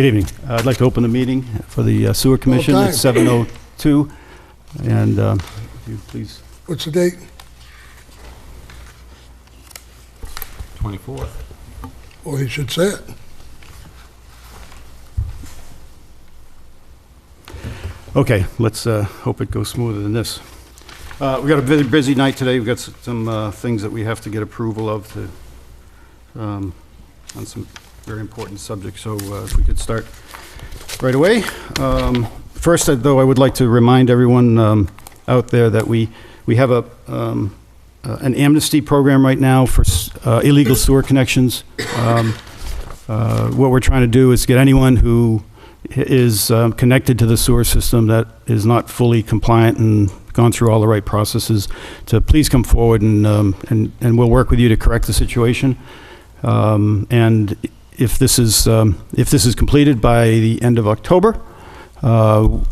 Good evening. I'd like to open the meeting for the Sewer Commission time. at 7:02. And if you please, What's the date? 24th. Well, he should say it. okay, let's hope it goes smoother than this. We've got a very busy night today. We've got some things that we have to get approval of on some very important subjects. So if we could start right away. First, though, I would like to remind everyone out there that we have an amnesty program right now for illegal sewer connections. What we're trying to do is get anyone who is connected to the sewer system that is not fully compliant and gone through all the right processes to please come forward and we'll work with you to correct the situation. And if this is completed by the end of October,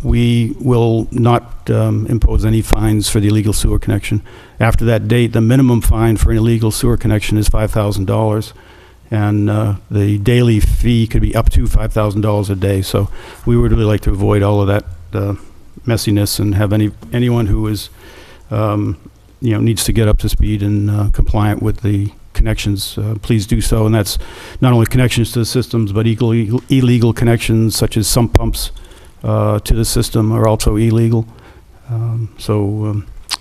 we will not impose any fines for the illegal sewer connection. After that date, the minimum fine for an illegal sewer connection is $5,000, and the daily fee could be up to $5,000 a day. So we would really like to avoid all of that messiness and have anyone who is needs to get up to speed and compliant with the connections, please do so. And that's not only connections to the systems, but illegal connections such as sump pumps to the system are also illegal.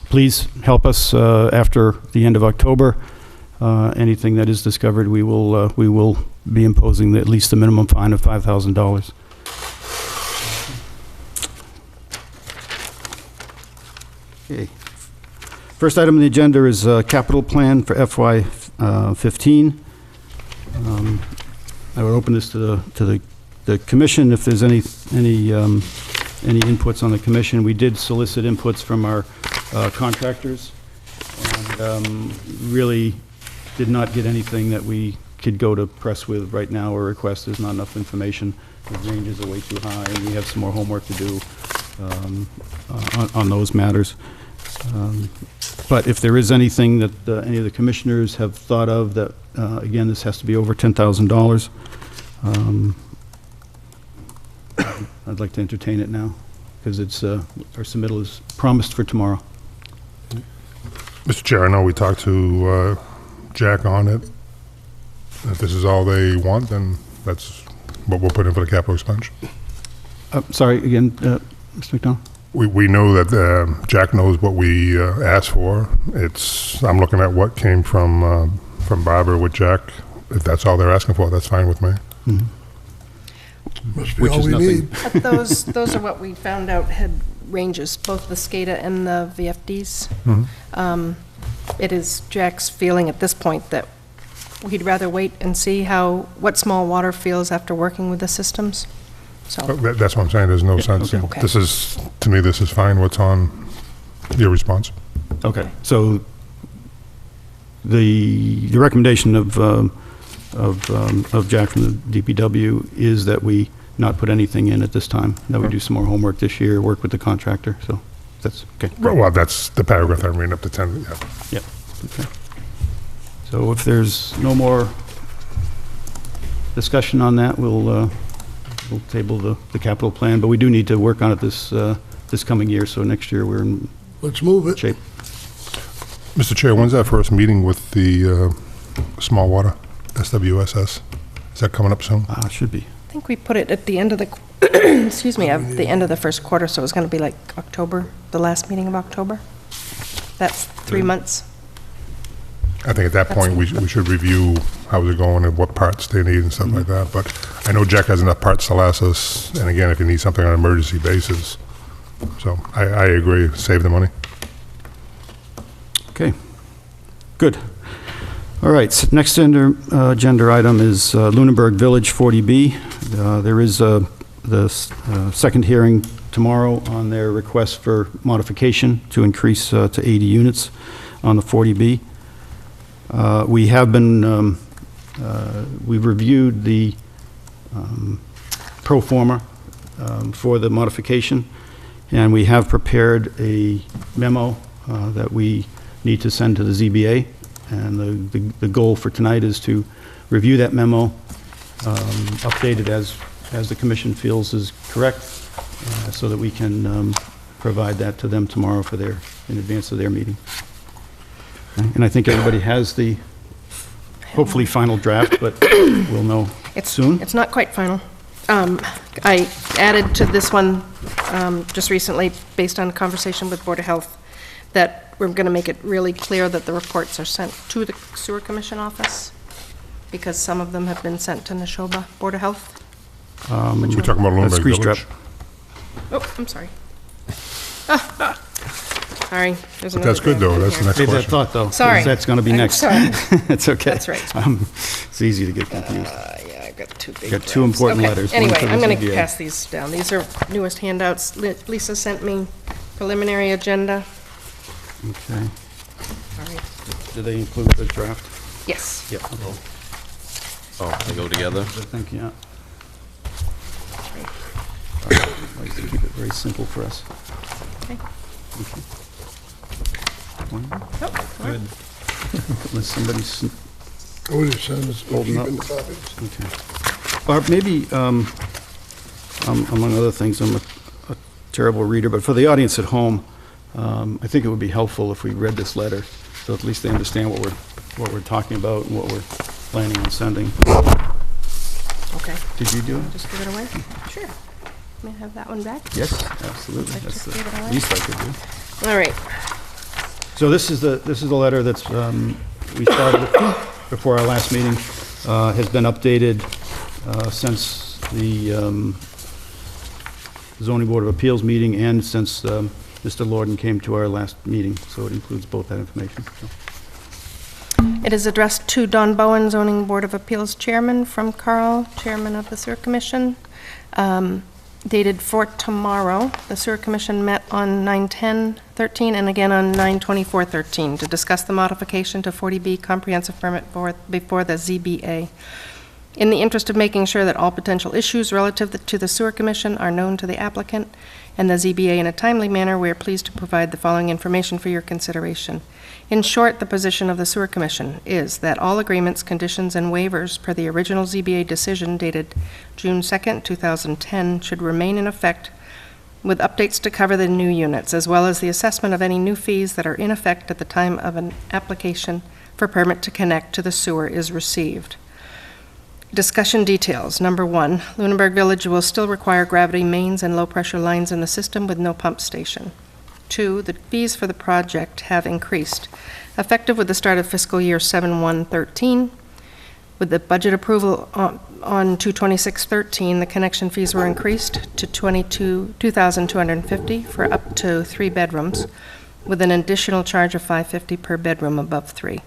Please help us after the end of October. Anything that is discovered, we will be imposing at least the minimum fine of $5,000. Okay. First item on the agenda is capital plan for FY15. I would open this to the commission if there's any inputs on the commission. We did solicit inputs from our contractors and really did not get anything that we could go to press with right now or request. There's not enough information. The ranges are way too high, and we have some more homework to do on those matters. But if there is anything that any of the commissioners have thought of that, again, this has to be over $10,000, I'd like to entertain it now, because it's our submittal is promised for tomorrow. Mr. Chair, I know we talked to Jack on it. If this is all they want, then that's what we'll put in for the capital expenditure. Sorry, again, Mr. McDonald? We know that Jack knows what we asked for. I'm looking at what came from Barbara with Jack. If that's all they're asking for, that's fine with me. Mm-hmm. Must be Which all is we nothing. need. But those are what we found out had ranges, both the SCADA and the VFDs. Mm-hmm. It is Jack's feeling at this point that he'd rather wait and see what small water feels after working with the systems. So, That's what I'm saying. There's no sense. Okay. This is, to me, this is fine. What's on your response? Okay, so the recommendation of Jack from the DPW is that we not put anything in at this time, that we do some more homework this year, work with the contractor, so that's, okay. Well, that's the paragraph I'm reading up to 10. Yeah. Yep, okay. So if there's no more discussion on that, we'll table the capital plan, but we do need to work on it this coming year, so next year we're in Let's move it. shape. Mr. Chair, when's that first meeting with the small water, SWSS? Is that coming up soon? Should be. I think we put it at the end of the, excuse me, at the end of the first quarter, so it was going to be like October, the last meeting of October. That's 3 months. I think at that point, we should review how they're going and what parts they need and stuff like that. But I know Jack has enough parts to last us, and again, if you need something on an emergency basis. So I agree, save the money. Okay, good. All right, so next agenda item is Lunenburg Village 40B. There is the second hearing tomorrow on their request for modification to increase to 80 units on the 40B. We have been, we've reviewed the pro forma for the modification, and we have prepared a memo that we need to send to the ZBA, and the goal for tonight is to review that memo, update it as as the commission feels is correct, so that we can provide that to them tomorrow in advance of their meeting. And I think everybody has the hopefully final draft, but we'll know soon. It's not quite final. I added to this one just recently, based on a conversation with Board of Health, that we're going to make it really clear that the reports are sent to the Sewer Commission office, because some of them have been sent to Neshoba Board of Health. We're talking about That's Lunenburg Grease Village. Trap. Oh, I'm sorry. Sorry, there's But another that's good, draft though. in That's the here. next Save that question. thought, though. 'cause Sorry. That's going to be I'm next. sorry. That's okay. That's right. It's easy to get confused. Yeah, I've got two big Got two drafts. important Okay, letters, one Anyway, for the I'm going to ZBA. pass these down. These are newest handouts. Lisa sent me preliminary agenda. Okay. Sorry. Do they include the draft? Yes. Yep. Oh, they go together? I think, yeah. I like to keep it very simple for us. Okay. One, Oh, all right. unless somebody's, What it says, we're Holding up. keeping the copies. okay. Barb, maybe, among other things, I'm a terrible reader, but for the audience at home, I think it would be helpful if we read this letter, so at least they understand what we're talking about and what we're planning on sending. Okay. Did you do it? Just give it away? Sure. May I have that one back? Yes, absolutely. Like to That's the give it away? least I could do. All right. So this is the letter that's, we started before our last meeting, has been updated since the zoning board of appeals meeting and since Mr. Lorden came to our last meeting, so it includes both that information. So, It is addressed to Don Bowen, Zoning Board of Appeals Chairman, from Carl, Chairman of the Sewer Commission. Dated for tomorrow. The Sewer Commission met on 9/10/13 and again on 9/24/13 to discuss the modification to 40B comprehensive permit before the ZBA. In the interest of making sure that all potential issues relative to the Sewer Commission are known to the applicant and the ZBA in a timely manner, we are pleased to provide the following information for your consideration. In short, the position of the Sewer Commission is that all agreements, conditions, and waivers per the original ZBA decision dated June 2nd, 2010 should remain in effect, with updates to cover the new units, as well as the assessment of any new fees that are in effect at the time of an application for permit to connect to the sewer is received. Discussion details. Number 1, Lunenburg Village will still require gravity mains and low-pressure lines in the system with no pump station. 2, the fees for the project have increased, effective with the start of fiscal year 7/1/13. With the budget approval on 2/26/13, the connection fees were increased to $2,250 for up to 3 bedrooms, with an additional charge of $550 per bedroom above 3.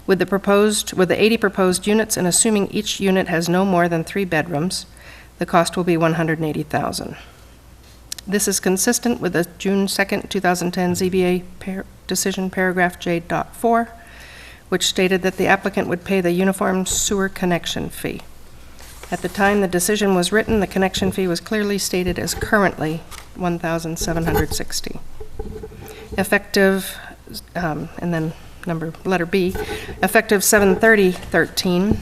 With the 80 proposed units, and assuming each unit has no more than 3 bedrooms, the cost will be $180,000. This is consistent with the June 2nd, 2010 ZBA decision paragraph J.4, which stated that the applicant would pay the uniform sewer connection fee. At the time the decision was written, the connection fee was clearly stated as currently $1,760. Effective, and then letter B, effective 7/30/13,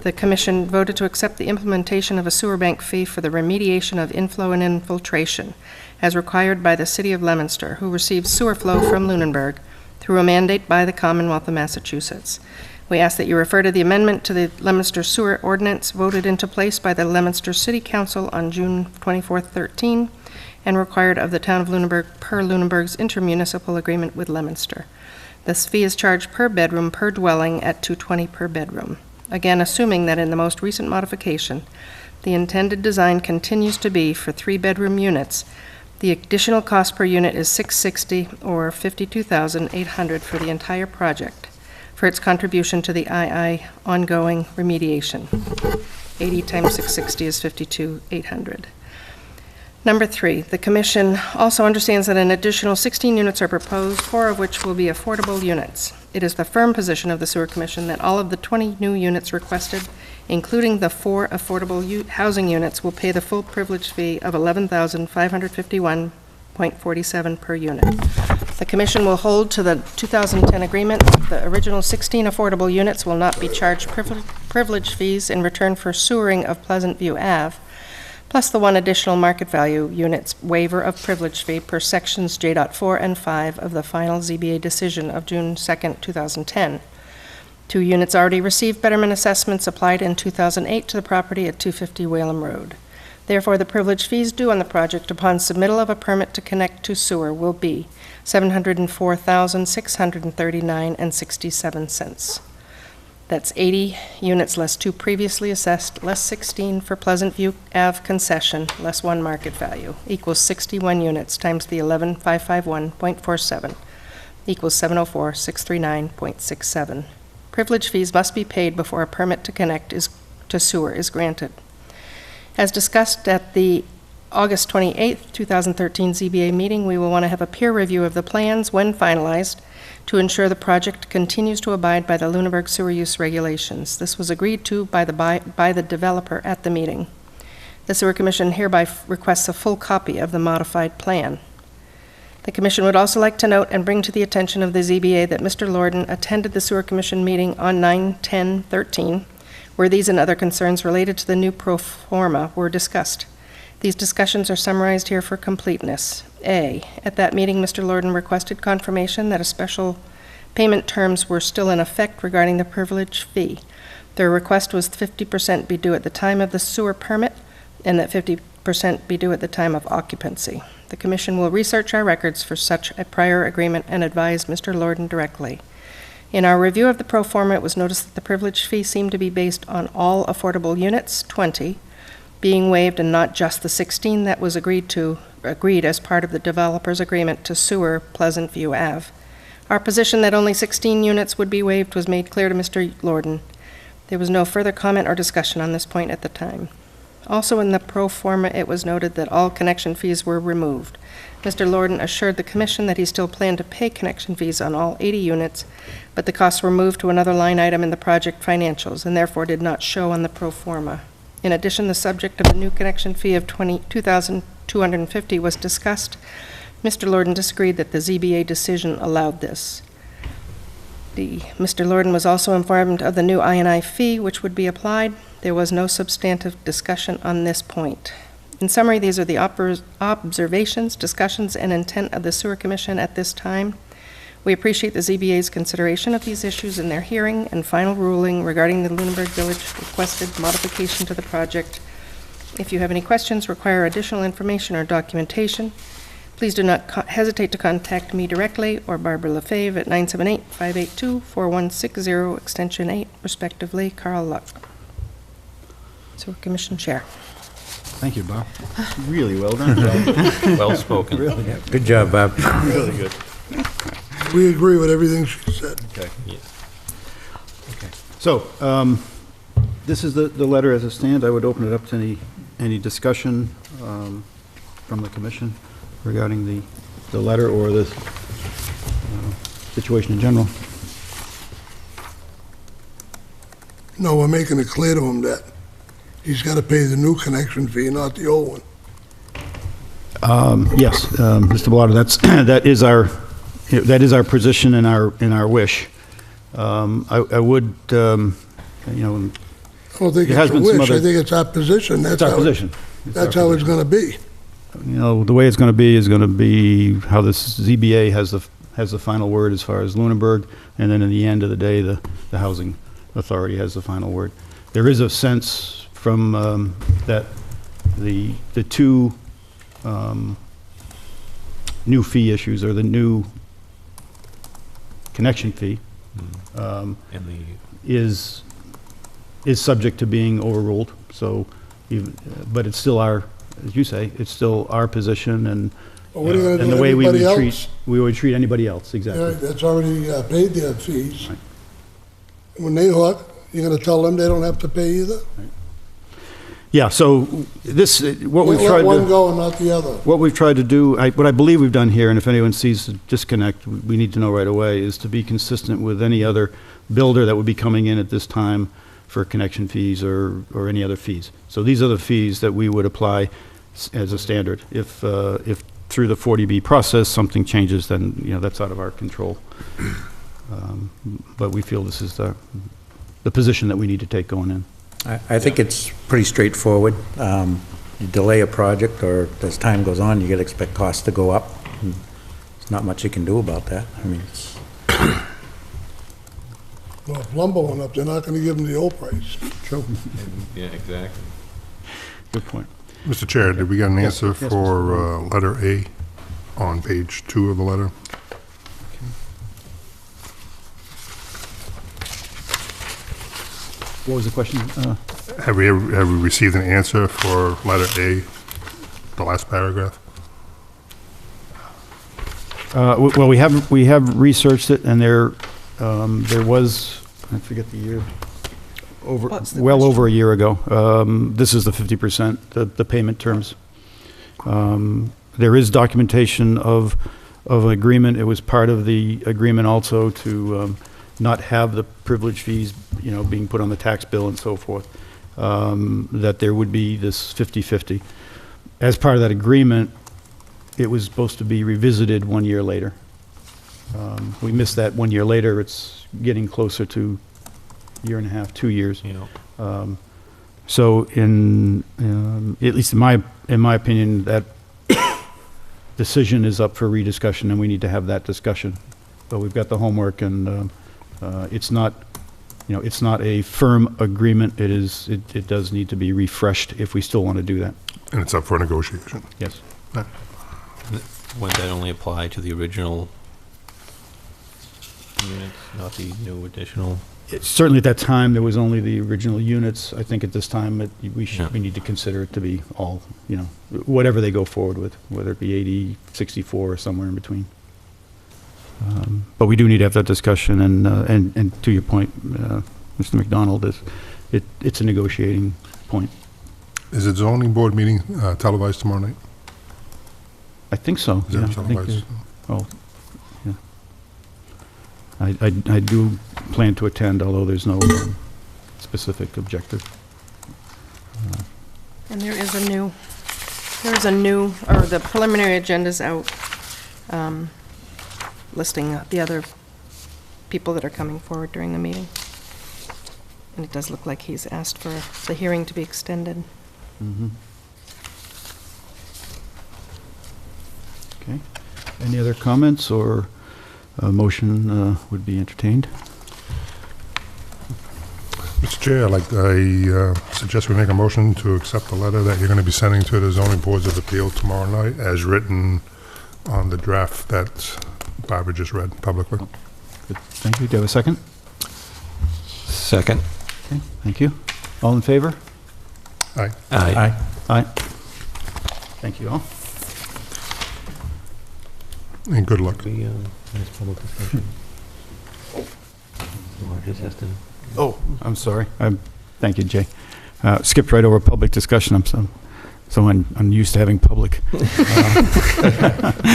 the commission voted to accept the implementation of a sewer bank fee for the remediation of inflow and infiltration, as required by the City of Leominster, who receives sewer flow from Lunenburg through a mandate by the Commonwealth of Massachusetts. We ask that you refer to the amendment to the Leominster Sewer Ordinance voted into place by the Leominster City Council on June 24th, 13, and required of the town of Lunenburg per Lunenburg's intermunicipal agreement with Leominster. This fee is charged per bedroom per dwelling at $220 per bedroom. Again, assuming that in the most recent modification, the intended design continues to be for 3-bedroom units, the additional cost per unit is $660 or $52,800 for the entire project for its contribution to the II ongoing remediation. 80 times 660 is $52,800. Number 3, the commission also understands that an additional 16 units are proposed, 4 of which will be affordable units. It is the firm position of the Sewer Commission that all of the 20 new units requested, including the 4 affordable housing units, will pay the full privilege fee of $11,551.47 per unit. The commission will hold to the 2010 agreement. The original 16 affordable units will not be charged privilege fees in return for sewering of Pleasant View Ave, plus the one additional market value units waiver of privilege fee per sections J.4 and 5 of the final ZBA decision of June 2nd, 2010. 2 units already received betterment assessments applied in 2008 to the property at 250 Whalum Road. Therefore, the privilege fees due on the project upon submittal of a permit to connect to sewer will be $704,639.67. That's 80 units less 2 previously assessed, less 16 for Pleasant View Ave concession, less 1 market value, equals 61 units times the 11551.47, equals 704,639.67. Privilege fees must be paid before a permit to connect to sewer is granted. As discussed at the August 28th, 2013 ZBA meeting, we will want to have a peer review of the plans when finalized to ensure the project continues to abide by the Lunenburg sewer use regulations. This was agreed to by the developer at the meeting. The Sewer Commission hereby requests a full copy of the modified plan. The Commission would also like to note and bring to the attention of the ZBA that Mr. Lorden attended the Sewer Commission meeting on 9/10/13, where these and other concerns related to the new pro forma were discussed. These discussions are summarized here for completeness. A, at that meeting, Mr. Lorden requested confirmation that a special payment terms were still in effect regarding the privilege fee. Their request was 50% be due at the time of the sewer permit and that 50% be due at the time of occupancy. The Commission will research our records for such a prior agreement and advise Mr. Lorden directly. In our review of the pro forma, it was noticed that the privilege fee seemed to be based on all affordable units, 20, being waived and not just the 16 that was agreed as part of the developer's agreement to sewer Pleasant View Ave. Our position that only 16 units would be waived was made clear to Mr. Lorden. There was no further comment or discussion on this point at the time. Also in the pro forma, it was noted that all connection fees were removed. Mr. Lorden assured the Commission that he still planned to pay connection fees on all 80 units, but the costs were moved to another line item in the project financials and therefore did not show on the pro forma. In addition, the subject of a new connection fee of $2,250 was discussed. Mr. Lorden disagreed that the ZBA decision allowed this. Mr. Lorden was also informed of the new I&I fee which would be applied. There was no substantive discussion on this point. In summary, these are the observations, discussions, and intent of the Sewer Commission at this time. We appreciate the ZBA's consideration of these issues in their hearing and final ruling regarding the Lunenburg Village requested modification to the project. If you have any questions, require additional information or documentation, please do not hesitate to contact me directly or Barbara LaFave at 978-582-4160, extension 8, respectively. Carl Luck, Sewer Commission Chair. Thank you, Bob. Really well done, Bob. Well spoken. Really good. Good job, Bob. Really good. We agree with everything she said. Okay. So, this is the letter as it stands. I would open it up to any discussion from the commission regarding the letter or the situation in general. No, we're making it clear to him that he's got to pay the new connection fee, not the old one. Yes, Mr. Bellato, that is our position and our wish. I would, I don't think There has it's a been some wish, I other- think it's our position. it's our position. That's how it's going to be. You know, the way it's going to be is going to be how the ZBA has the final word as far as Lunenburg, and then in the end of the day, the Housing Authority has the final word. There is a sense from that the two new fee issues, or the new connection fee, And is subject to being overruled. So, but it's still our, as you say, it's still our position, and But what are you going to and do the to way we anybody would else? treat, we would treat anybody else, Yeah, exactly. that's already paid their fees. Right. When they hook, you're going to tell them they don't have to pay either? Yeah, so this, what we've Let tried one to, go and not the other. what we've tried to do, what I believe we've done here, and if anyone sees a disconnect, we need to know right away, is to be consistent with any other builder that would be coming in at this time for connection fees or any other fees. So these are the fees that we would apply as a standard. If through the 40B process, something changes, then, that's out of our control. But we feel this is the position that we need to take going in. I think it's pretty straightforward. You delay a project, or as time goes on, you gotta expect costs to go up. And there's not much you can do about that. I mean, it's, Well, if lumber went up, they're not gonna give them the old price. Yeah, exactly. Good point. Mr. Chair, did we get an answer for letter A on page 2 of the letter? What was the question? Have we received an answer for letter A, the last paragraph? Well, we have researched it, and there was, I forget the year, What's the well question? over a year ago. This is the 50%, the payment terms. There is documentation of an agreement. It was part of the agreement also to not have the privilege fees, being put on the tax bill and so forth, that there would be this 50/50. As part of that agreement, it was supposed to be revisited 1 year later. We missed that 1 year later. It's getting closer to a year and a half, 2 years. So at least in my opinion, that decision is up for rediscussion, and we need to have that discussion. But we've got the homework, and it's not a firm agreement. It does need to be refreshed if we still want to do that. And it's up for negotiation. Yes. Would that only apply to the original units, not the new additional? Certainly at that time, there was only the original units. I think at this time, we Yeah. need to consider it to be all, whatever they go forward with, whether it be 80, 64, or somewhere in between. But we do need to have that discussion, and to your point, Mr. McDonald, it's a negotiating point. Is the zoning board meeting televised tomorrow night? I think so. Is Yeah, that I think televised? yeah. I do plan to attend, although there's no specific objective. And there is a new, or the preliminary agenda's out, listing the other people that are coming forward during the meeting. And it does look like he's asked for the hearing to be extended. Mhm. Okay. Any other comments, or a motion would be entertained? Mr. Chair, I suggest we make a motion to accept the letter that you're going to be sending to the zoning boards of appeal tomorrow night, as written on the draft that Barbara just read publicly. Good. Thank you. Do you have a second? Second. Okay, thank you. All in favor? Aye. Aye. Aye. Thank you all. And good luck. We, nice public discussion. Or just has to. Oh, I'm sorry. Thank you, Jay. Skipped right over public discussion. I'm so unused to having public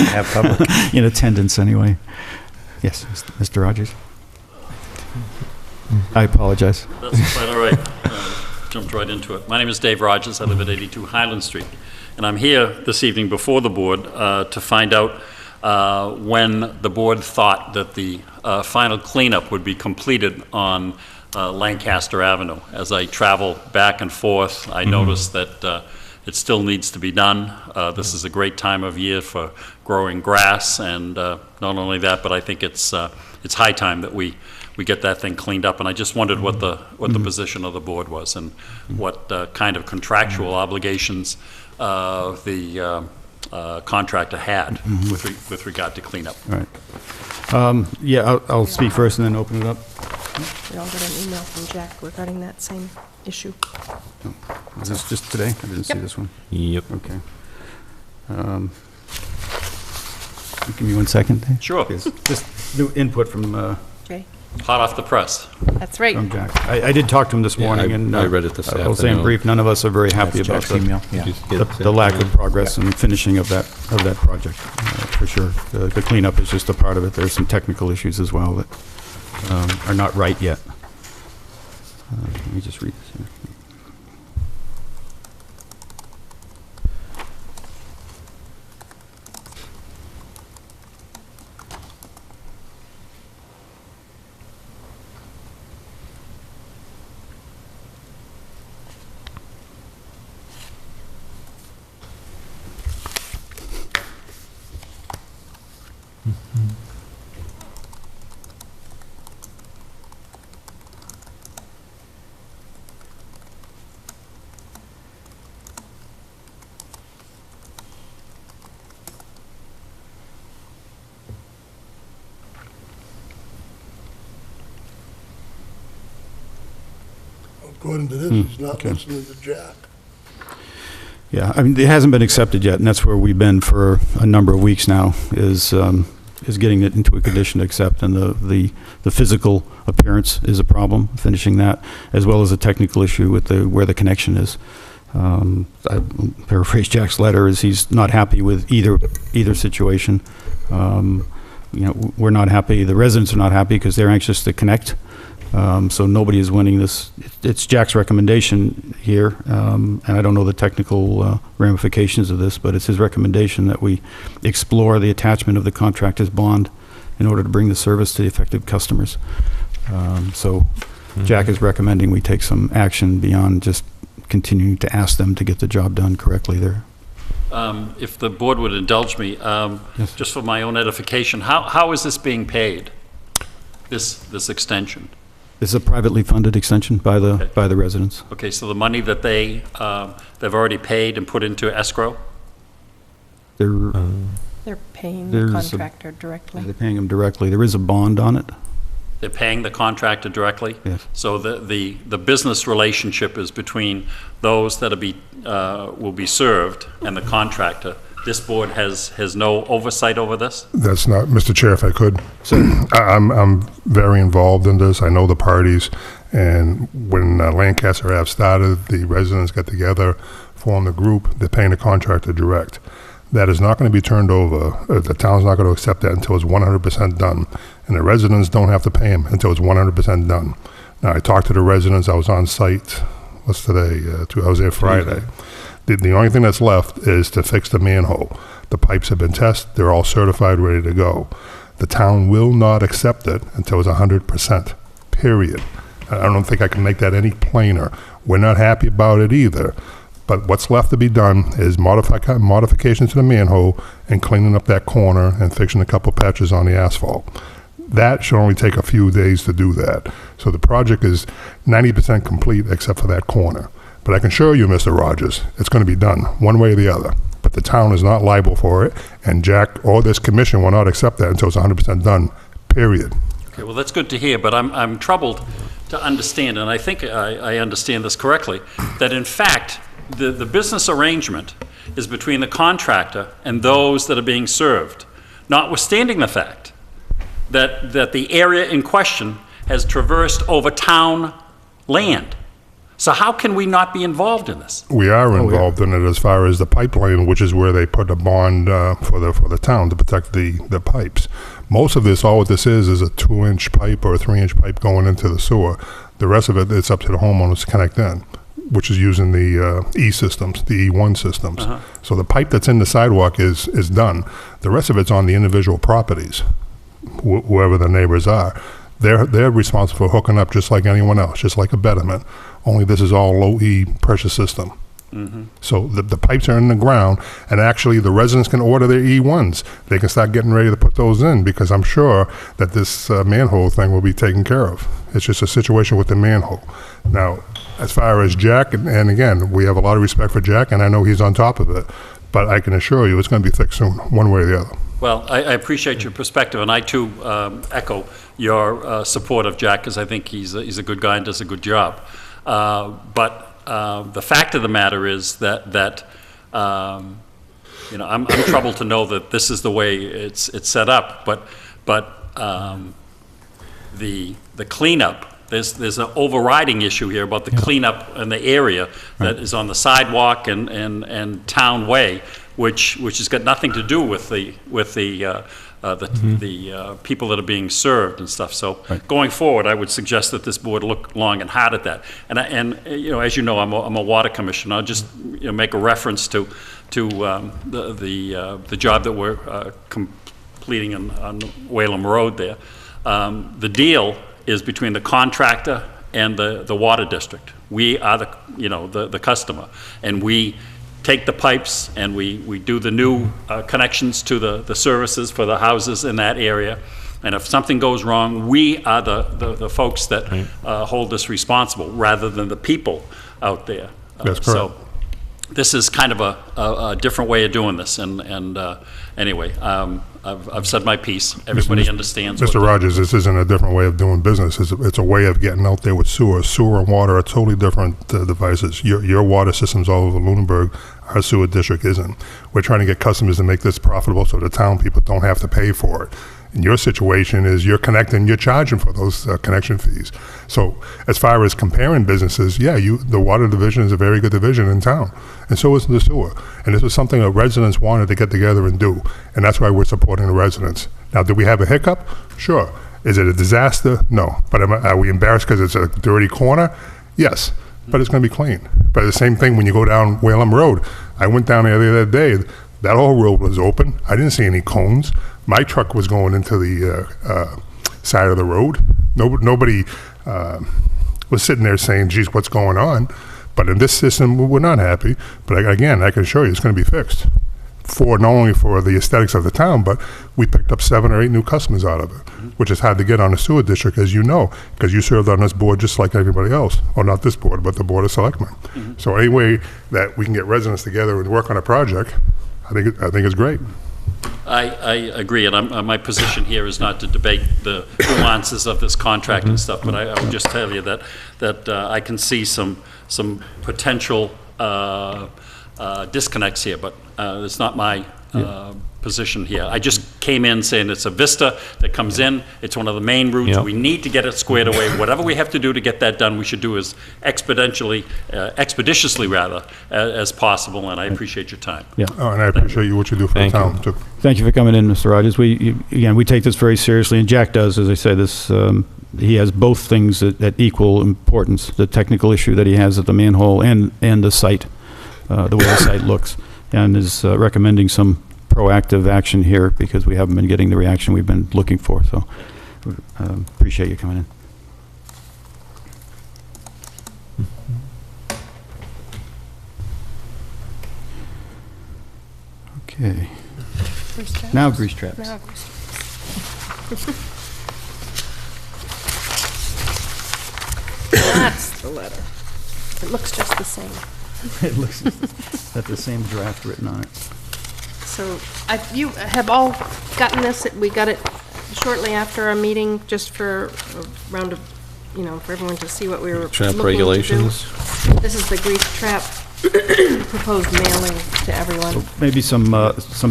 have public. in attendance anyway. Yes, Mr. Rogers. I apologize. That's quite all right. Jumped right into it. My name is Dave Rogers. I live at 82 Highland Street. And I'm here this evening before the board to find out when the board thought that the final cleanup would be completed on Lancaster Avenue. As I travel back and forth, I noticed that it still needs to be done. This is a great time of year for growing grass, and not only that, but I think it's high time that we get that thing cleaned up. And I just wondered what the position of the board was, and what kind of contractual obligations the contractor had with regard to cleanup. All right. Yeah, I'll speak first and then open it up. We all got an email from Jack regarding that same issue. Is this just today? I didn't see Yep. this one. Yep. Okay. Give me 1 second. Dave? Sure. Yes, just new input from Jay? Hot off the press. That's right. Jack. I did talk to him this Yeah, morning, I- and I read it this I'll say in afternoon. brief, none of us are very happy That's about Jack's email, yeah. the lack of progress and finishing of that project, for sure. The cleanup is just a part of it. There's some technical issues as well that are not right yet. Let me just read this here. According to this, he's not listening to Jack. Yeah, I mean, it hasn't been accepted yet, and that's where we've been for a number of weeks now, is getting it into a condition to accept, and the physical appearance is a problem, finishing that, as well as a technical issue with where the connection is. I paraphrase Jack's letter, is he's not happy with either situation. We're not happy, the residents are not happy because they're anxious to connect. So nobody is winning this. It's Jack's recommendation here, and I don't know the technical ramifications of this, but it's his recommendation that we explore the attachment of the contractor's bond in order to bring the service to the affected customers. So Jack is recommending we take some action beyond just continuing to ask them to get the job done correctly there. If the board would indulge me, Yes. just for my own edification, how is this being paid, this extension? This is a privately funded extension by the residents. Okay, so the money that they've already paid and put into escrow? They're They're paying the There's a- contractor directly. paying them directly. There is a bond on it. They're paying the contractor directly? Yes. So the business relationship is between those that will be served and the contractor. This board has no oversight over this? That's not, Mr. Chair, if I could. I'm very involved in this. I know the parties, and when Lancaster Ave started, the residents got together, formed a group, they're paying the contractor direct. That is not going to be turned over. The town's not going to accept that until it's 100% done. And the residents don't have to pay him until it's 100% done. Now, I talked to the residents. I was on site, what's today? I was there Friday. The only thing that's left is to fix the manhole. The pipes have been tested. They're all certified, ready to go. The town will not accept it until it's 100%, period. I don't think I can make that any plainer. We're not happy about it either. But what's left to be done is modifications to the manhole and cleaning up that corner and fixing a couple patches on the asphalt. That should only take a few days to do that. So the project is 90% complete except for that corner. But I can assure you, Mr. Rogers, it's going to be done one way or the other. But the town is not liable for it, and Jack or this commission will not accept that until it's 100% done, period. Okay, well, that's good to hear, but I'm troubled to understand, and I think I understand this correctly, that in fact, the business arrangement is between the contractor and those that are being served, notwithstanding the fact that the area in question has traversed over town land. So how can we not be involved in this? We are involved in it as far as the pipeline, which is where they put a bond for the town to protect the pipes. Most of this, all what this is a 2-inch pipe or a 3-inch pipe going into the sewer. The rest of it, it's up to the homeowners to connect in, which is using the E-systems, the E1 systems. So the pipe that's in the sidewalk is done. The rest of it's on the individual properties, whoever the neighbors are. They're responsible for hooking up just like anyone else, just like a betterment. Only this is all low-E pressure system. So the pipes are in the ground, and actually the residents can order their E1s. They can start getting ready to put those in, because I'm sure that this manhole thing will be taken care of. It's just a situation with the manhole. Now, as far as Jack, and again, we have a lot of respect for Jack, and I know he's on top of it, but I can assure you it's going to be fixed soon, one way or the other. Well, I appreciate your perspective, and I too echo your support of Jack, because I think he's a good guy and does a good job. But the fact of the matter is that I'm troubled to know that this is the way it's set up. But the cleanup, there's an overriding issue here about the cleanup in the area that is on the sidewalk and town way, which has got nothing to do with the people that are being served and stuff. So going forward, I would suggest that this board look long and hard at that. And as you know, I'm a water commissioner. I'll just make a reference to the job that we're completing on Whalum Road there. The deal is between the contractor and the water district. We are the customer, and we take the pipes and we do the new connections to the services for the houses in that area. And if something goes wrong, we are the folks that hold us responsible, rather than the people out there. That's correct. So this is kind of a different way of doing this, and anyway, I've said my piece. Everybody understands. Mr. Rogers, this isn't a different way of doing business. It's a way of getting out there with sewer. Sewer and water are totally different devices. Your water system's all over Lunenburg. Our sewer district isn't. We're trying to get customers to make this profitable so the town people don't have to pay for it. In your situation is you're connecting, you're charging for those connection fees. So as far as comparing businesses, yeah, the water division is a very good division in town, and so is the sewer. And this was something that residents wanted to get together and do, and that's why we're supporting the residents. Now, did we have a hiccup? Sure. Is it a disaster? No. But are we embarrassed because it's a dirty corner? Yes. But it's going to be clean. But the same thing when you go down Whalum Road. I went down there the other day. That whole road was open. I didn't see any cones. My truck was going into the side of the road. Nobody was sitting there saying, geez, what's going on? But in this system, we're not happy. But again, I can assure you it's going to be fixed. Not only for the aesthetics of the town, but we picked up 7 or 8 new customers out of it, which is hard to get on the sewer district, as you know, because you served on this board just like everybody else. Or not this board, but the Board of Selectmen. So any way that we can get residents together and work on a project, I think it's great. I agree, and my position here is not to debate the nuances of this contract and stuff, but I would just tell you that I can see some potential disconnects here, but it's not my position here. I just came in saying it's a Vista that comes in. It's one of the main routes. Yeah. We need to get it squared away. Whatever we have to do to get that done, we should do as expeditiously as possible, and I appreciate your time. Oh, and I appreciate what you do for the Thank you. town, too. Thank you for coming in, Mr. Rogers. Again, we take this very seriously, and Jack does, as I say, this, he has both things at equal importance, the technical issue that he has at the manhole and the site, the way the site looks, and is recommending some proactive action here because we haven't been getting the reaction we've been looking for. So appreciate you coming in. Okay. Now grease traps. Now grease traps. That's the letter. It looks just the same. It looks got the same draft written on it. So you have all gotten this. We got it shortly after our meeting, just for a round of, for everyone to see what we were Trap looking regulations. to do. This is the grease trap proposed mailing to everyone. So maybe some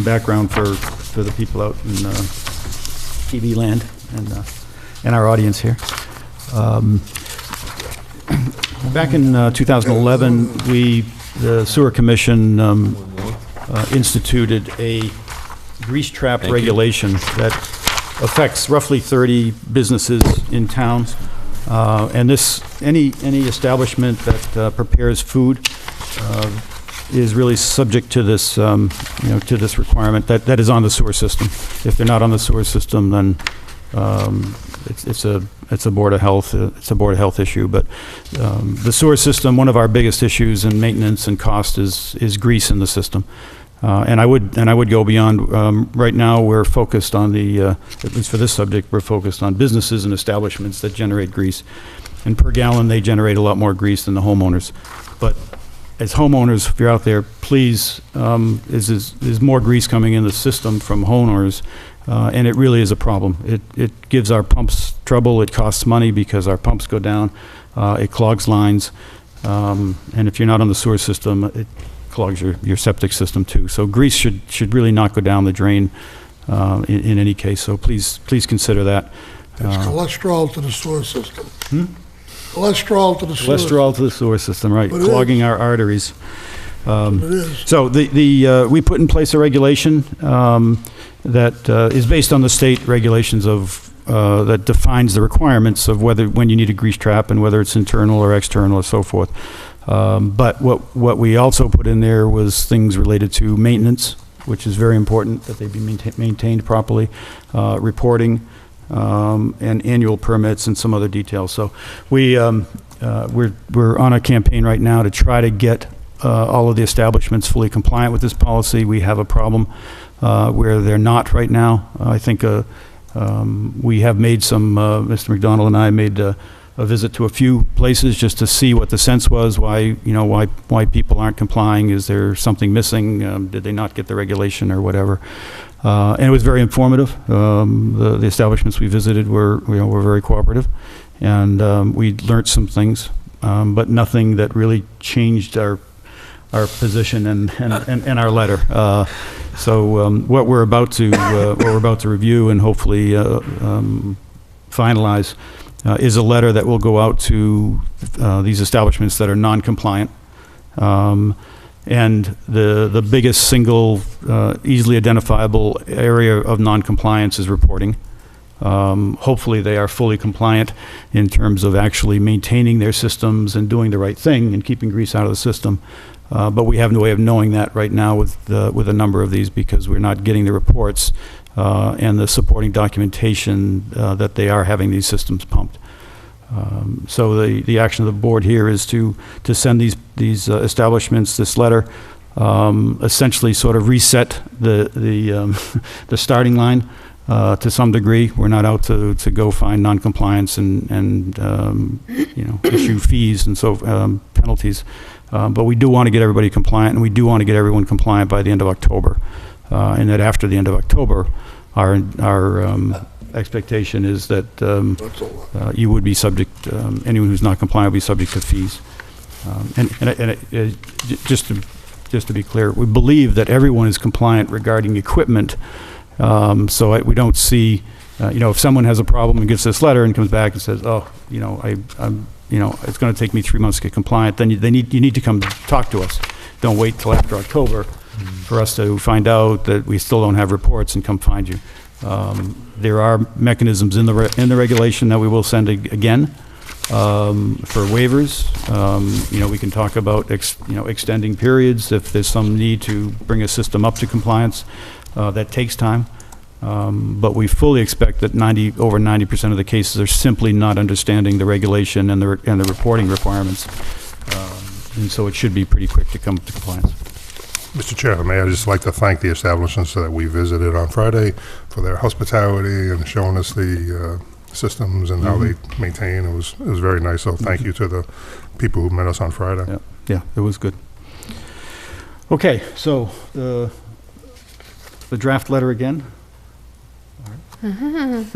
background for the people out in TV land and our audience here. Back in 2011, the Sewer Commission instituted a grease trap Thank you. regulation that affects roughly 30 businesses in town. And any establishment that prepares food is really subject to this, to this requirement that is on the sewer system. If they're not on the sewer system, then it's a Board of Health issue. But the sewer system, one of our biggest issues in maintenance and cost is grease in the system. And I would go beyond. Right now, we're focused on at least for this subject, we're focused on businesses and establishments that generate grease. And per gallon, they generate a lot more grease than the homeowners. But as homeowners, if you're out there, please, there's more grease coming in the system from homeowners, and it really is a problem. It gives our pumps trouble. It costs money because our pumps go down. It clogs lines, and if you're not on the sewer system, it clogs your septic system too. So grease should really not go down the drain in any case. So please consider that. It's cholesterol to the sewer system. Cholesterol to the sewer. Cholesterol to the sewer system, right? But it Clogging our arteries. It is. So we put in place a regulation that is based on the state regulations that defines the requirements of when you need a grease trap and whether it's internal or external or so forth. But what we also put in there was things related to maintenance, which is very important that they be maintained properly, reporting, and annual permits and some other details. So we're on a campaign right now to try to get all of the establishments fully compliant with this policy. We have a problem where they're not right now. I think we have made some, Mr. McDonald and I made a visit to a few places just to see what the sense was, why people aren't complying. Is there something missing? Did they not get the regulation or whatever? And it was very informative. The establishments we visited were very cooperative, and we learned some things, but nothing that really changed our position and our letter. So what we're about to review and hopefully finalize is a letter that will go out to these establishments that are non-compliant. And the biggest single easily identifiable area of non-compliance is reporting. Hopefully they are fully compliant in terms of actually maintaining their systems and doing the right thing and keeping grease out of the system. But we have no way of knowing that right now with a number of these, because we're not getting the reports and the supporting documentation that they are having these systems pumped. So the action of the board here is to send these establishments this letter, essentially sort of reset the starting line to some degree. We're not out to go find non-compliance and issue fees and penalties. But we do want to get everybody compliant, and we do want to get everyone compliant by the end of October. And that after the end of October, our expectation is that you would be subject, anyone who's not compliant will be subject to fees. Just to be clear, we believe that everyone is compliant regarding equipment. So we don't see, if someone has a problem and gets this letter and comes back and says, it's going to take me 3 months to get compliant, then you need to come talk to us. Don't wait till after October for us to find out that we still don't have reports and come find you. There are mechanisms in the regulation that we will send again for waivers. We can talk about extending periods if there's some need to bring a system up to compliance. That takes time. But we fully expect that over 90% of the cases are simply not understanding the regulation and the reporting requirements. And so it should be pretty quick to come to compliance. Mr. Chair, may I just like to thank the establishments that we visited on Friday for their hospitality and showing us the systems and how they maintain. It was very nice. So thank you to the people who met us on Friday. Yeah, it was good. Okay, so the draft letter again. You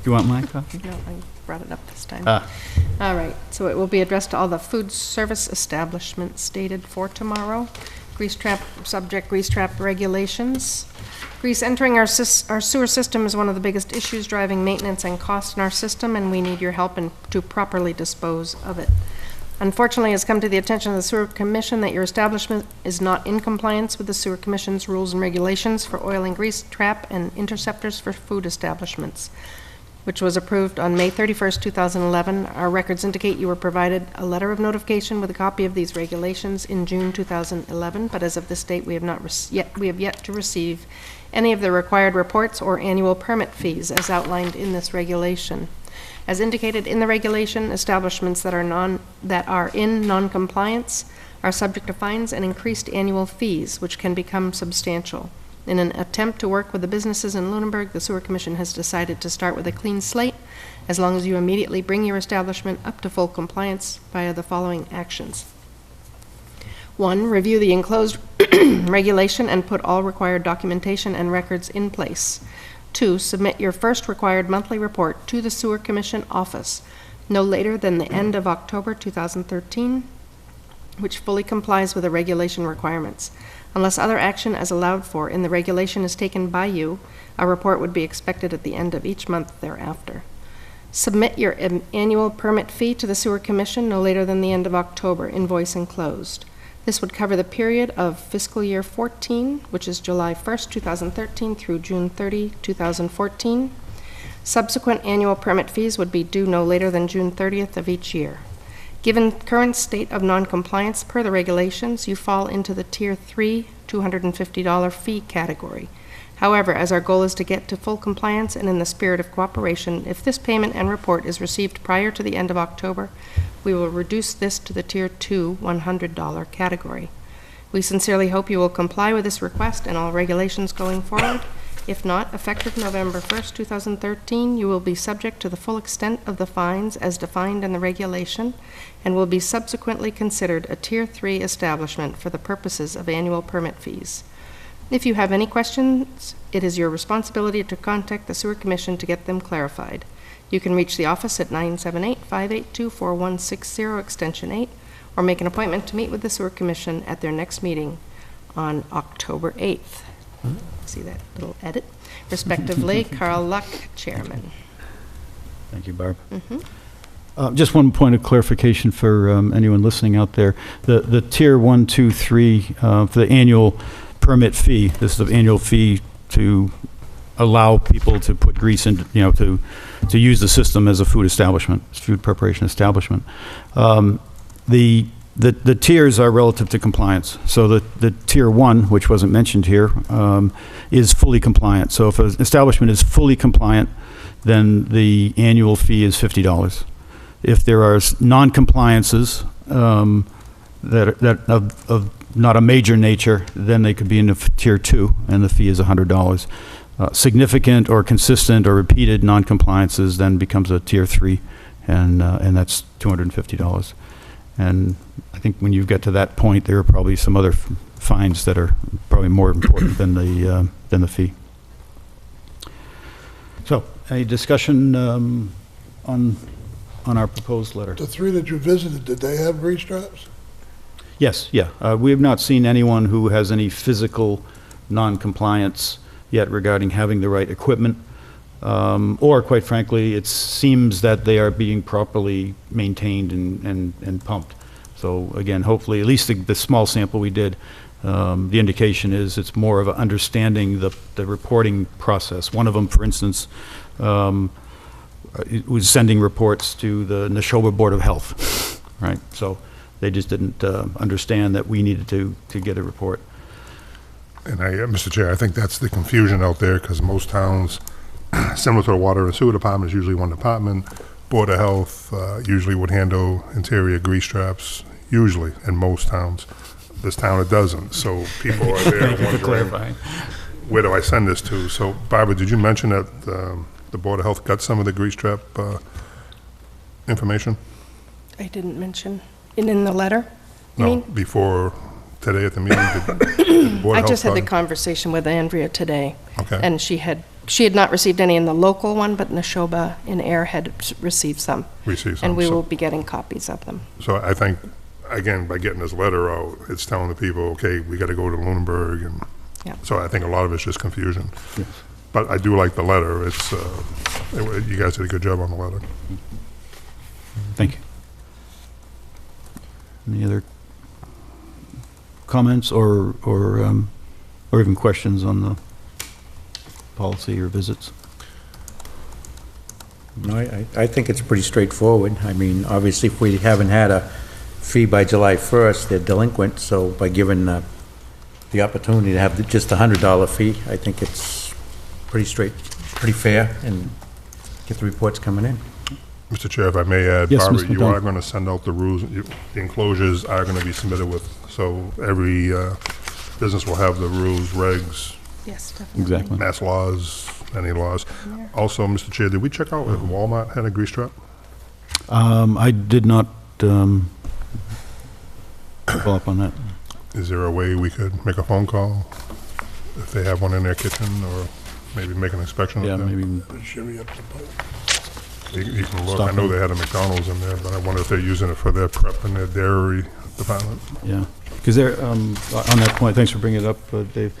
want my copy? No, I brought it up this time. Ah. All right, so it will be addressed to all the food service establishments stated for tomorrow. Grease trap, subject grease trap regulations. Grease entering our sewer system is one of the biggest issues driving maintenance and cost in our system, and we need your help to properly dispose of it. Unfortunately, it's come to the attention of the Sewer Commission that your establishment is not in compliance with the Sewer Commission's rules and regulations for oil and grease trap and interceptors for food establishments, which was approved on May 31st, 2011. Our records indicate you were provided a letter of notification with a copy of these regulations in June 2011, but as of this date, we have yet to receive any of the required reports or annual permit fees as outlined in this regulation. As indicated in the regulation, establishments that are in non-compliance are subject to fines and increased annual fees, which can become substantial. In an attempt to work with the businesses in Lunenburg, the Sewer Commission has decided to start with a clean slate, as long as you immediately bring your establishment up to full compliance via the following actions. 1, review the enclosed regulation and put all required documentation and records in place. 2, submit your first required monthly report to the Sewer Commission office no later than the end of October 2013, which fully complies with the regulation requirements. Unless other action as allowed for in the regulation is taken by you, a report would be expected at the end of each month thereafter. Submit your annual permit fee to the Sewer Commission no later than the end of October, invoice enclosed. This would cover the period of fiscal year 14, which is July 1st, 2013 through June 30, 2014. Subsequent annual permit fees would be due no later than June 30th of each year. Given current state of non-compliance per the regulations, you fall into the Tier 3 $250 fee category. However, as our goal is to get to full compliance and in the spirit of cooperation, if this payment and report is received prior to the end of October, we will reduce this to the Tier 2 $100 category. We sincerely hope you will comply with this request and all regulations going forward. If not, effective November 1st, 2013, you will be subject to the full extent of the fines as defined in the regulation and will be subsequently considered a Tier 3 establishment for the purposes of annual permit fees. If you have any questions, it is your responsibility to contact the Sewer Commission to get them clarified. You can reach the office at 978-582-4160, extension 8, or make an appointment to meet with the Sewer Commission at their next meeting on October 8th. See that little edit? Respectively, Carl Luck, Chairman. Thank you, Barb. Just one point of clarification for anyone listening out there. The Tier 1, 2, 3, for the annual permit fee, this is the annual fee to allow people to put grease in, to use the system as a food establishment, food preparation establishment. The tiers are relative to compliance. So the Tier 1, which wasn't mentioned here, is fully compliant. So if an establishment is fully compliant, then the annual fee is $50. If there are non-compliances that of not a major nature, then they could be in the Tier 2, and the fee is $100. Significant or consistent or repeated non-compliances then becomes a Tier 3, and that's $250. And I think when you get to that point, there are probably some other fines that are probably more important than the fee. So, any discussion on our proposed letter? The 3 that you visited, did they have grease traps? Yes, yeah. We have not seen anyone who has any physical non-compliance yet regarding having the right equipment. Or, quite frankly, it seems that they are being properly maintained and pumped. So, again, hopefully, at least the small sample we did, the indication is it's more of a understanding the reporting process. One of them, for instance, was sending reports to the Neshoba Board of Health, right? So they just didn't understand that we needed to get a report. And Mr. Chair, I think that's the confusion out there, because most towns, similar to the water and sewer department, is usually one department. Board of Health usually would handle interior grease traps, usually, in most towns. This town, it doesn't, so people are there wondering, where do I send this to? So, Barbara, did you mention that the Board of Health got some of the grease trap information? I didn't mention it in the letter, you No, mean? before today at the meeting? Did the Board I of just had Health the conversation with Andrea today. Okay. And she had not received any in the local one, but Neshoba in Air had received some. Received some, And we so- will be getting copies of them. So I think, again, by getting this letter out, it's telling the people, okay, we got to go to Lunenburg, and Yeah. so I think a lot of it's just confusion. Yes. But I do like the letter. It's you guys did a good job on the letter. Thank you. Any other comments or even questions on the policy or visits? No, I think it's pretty straightforward. I mean, obviously, if we haven't had a fee by July 1st, they're delinquent, so by giving the opportunity to have just a $100 fee, I think it's pretty fair, and get the reports coming in. Mr. Chair, if I may add, Yes, Barbara, Mr. you McDonald. are going to send out the rules, the enclosures are going to be submitted with, so every business will have the rules, regs, Yes, definitely. Exactly. mass laws, any laws. Also, Mr. Chair, did we check out if Walmart had a grease trap? I did not follow up on that. Is there a way we could make a phone call if they have one in their kitchen, or maybe make an inspection? Yeah, of them? maybe, Shimmy up the pipe. You can look, I Stop know them. they had a McDonald's in there, but I wonder if they're using it for their prep and their dairy department. yeah. Because they're, on that point, thanks for bringing it up, Dave,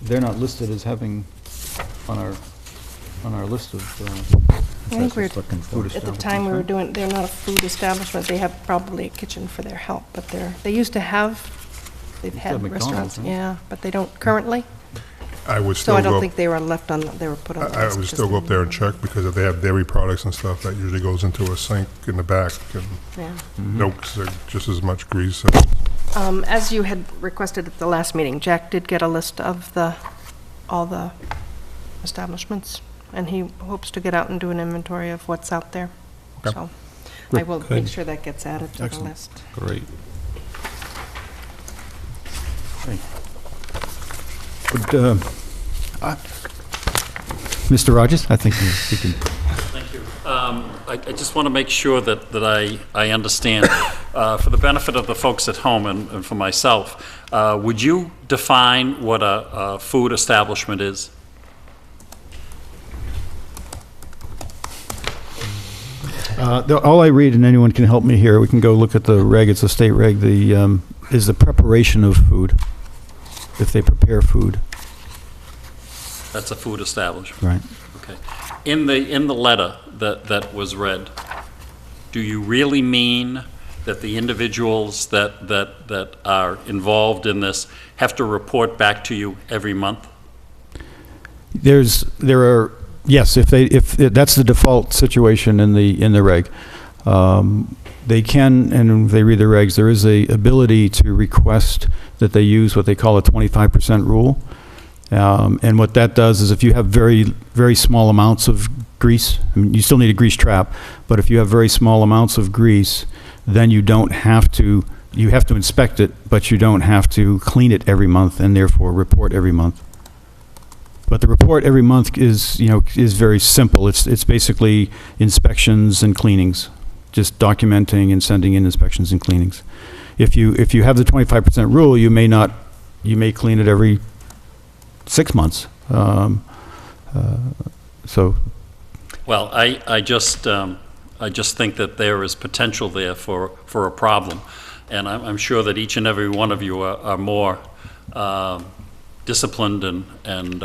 they're not listed as having on our list of I think we're, Looking for food at the time we were establishments, doing, they're not a food establishment, they have probably a kitchen for their help, but they used to have, they've Used to have had McDonald's, restaurants, right? yeah, but they don't currently, I would so still I don't go, think they were left on, they were put on the I list. would just still go up there and anymore. check, because if they have dairy products and stuff, that usually goes into a sink in the back, and Yeah. milks are just as much grease. As you had requested at the last meeting, Jack did get a list of all the establishments, and he hopes to get out and do an inventory of what's out there. Okay. So I will make sure that gets added to the Excellent. list. Great. Mr. Rogers, I think you can. Thank you. I just want to make sure that I understand. For the benefit of the folks at home and for myself, would you define what a food establishment is? All I read, and anyone can help me here, we can go look at the reg, it's a state reg, is the preparation of food, if they prepare food, That's a food establishment. right? Okay. In the letter that was read, do you really mean that the individuals that are involved in this have to report back to you every month? There are, yes, if that's the default situation in the reg. They can, and if they read the regs, there is a ability to request that they use what they call a 25% rule. And what that does is if you have very, very small amounts of grease, I mean, you still need a grease trap, but if you have very small amounts of grease, then you have to inspect it, but you don't have to clean it every month and therefore report every month. But the report every month is very simple. It's basically inspections and cleanings, just documenting and sending in inspections and cleanings. If you have the 25% rule, you may clean it every 6 months. So. Well, I just think that there is potential there for a problem, and I'm sure that each and every one of you are more disciplined and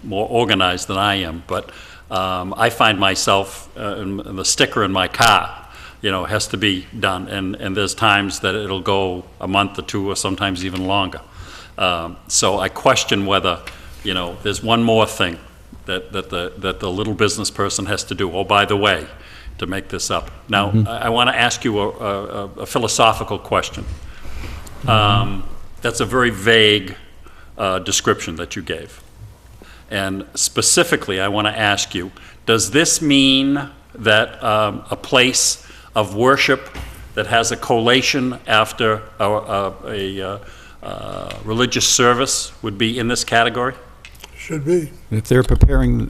more organized than I am. But I find myself, and the sticker in my car, has to be done, and there's times that it'll go a month or two, or sometimes even longer. So I question whether, there's one more thing that the little business person has to do. Oh, by the way, to make this up. Now, I want to ask you a philosophical question. That's a very vague description that you gave. And specifically, I want to ask you, does this mean that a place of worship that has a collation after a religious service would be in this category? Should be. If they're preparing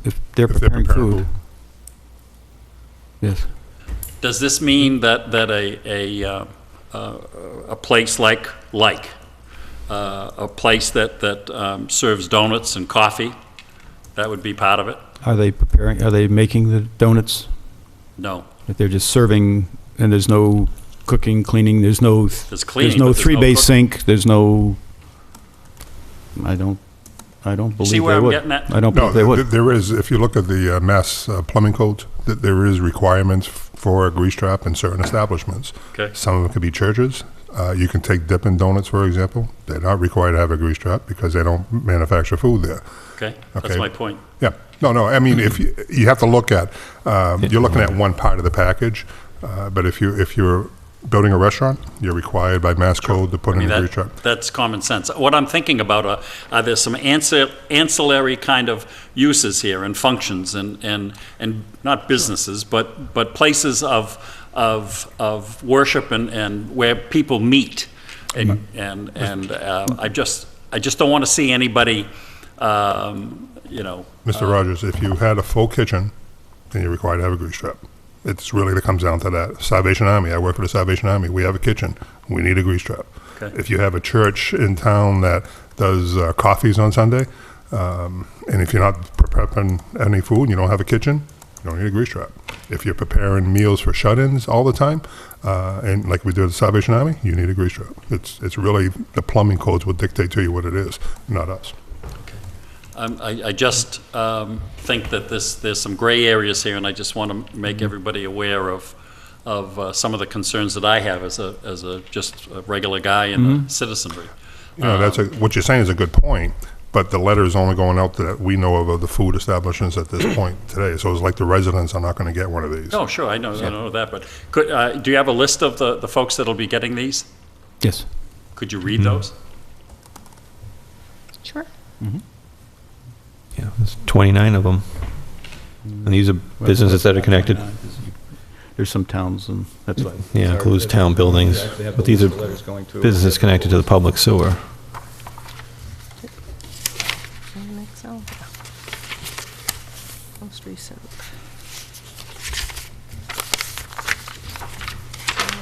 food. Yes. Does this mean that a place like a place that serves donuts and coffee, that would be part of it? Are they making the donuts? No. If they're just serving and there's no cooking, cleaning, there's no cleaning, there's but no there's no three-bay cooking. sink, there's no, I don't believe See where they I'm would. getting at? I don't No, believe they would. there is, if you look at the mass plumbing codes, there is requirements for a grease trap in certain establishments. Okay. Some of them could be churches. You can take Dippin' Donuts, for example. They're not required to have a grease trap because they don't manufacture food there. Okay, that's Okay. my point. Yeah, no, I mean, if you have to look at, you're looking at one part of the package, but if you're building a restaurant, you're required by mass code to put in a grease trap. That's common sense. What I'm thinking about are there some ancillary kind of uses here and functions and not businesses, but places of worship and where people meet. And I just don't want to see anybody, Mr. Rogers, if you had a full kitchen, then you're required to have a grease trap. It's really, that comes down to that. Salvation Army, I work for the Salvation Army. We have a kitchen. We need a grease trap. Okay. If you have a church in town that does coffees on Sunday, and if you're not prepping any food and you don't have a kitchen, you don't need a grease trap. If you're preparing meals for shut-ins all the time, and like we do at the Salvation Army, you need a grease trap. It's really, the plumbing codes will dictate to you what it is, not us. I just think that there's some gray areas here, and I just want to make everybody aware of some of the concerns that I have as a just a regular guy in the citizenry. What you're saying is a good point, but the letter is only going out that we know of the food establishments at this point today. So it's like the residents are not going to get one of these. Oh, sure, I know that, but do you have a list of the folks that'll be getting these? Yes. Could you read those? Sure. Yeah, there's 29 of them. And these are businesses that are connected. There's some towns, and that's why. Yeah, includes town buildings, but these are businesses connected to the public sewer. Can you make some?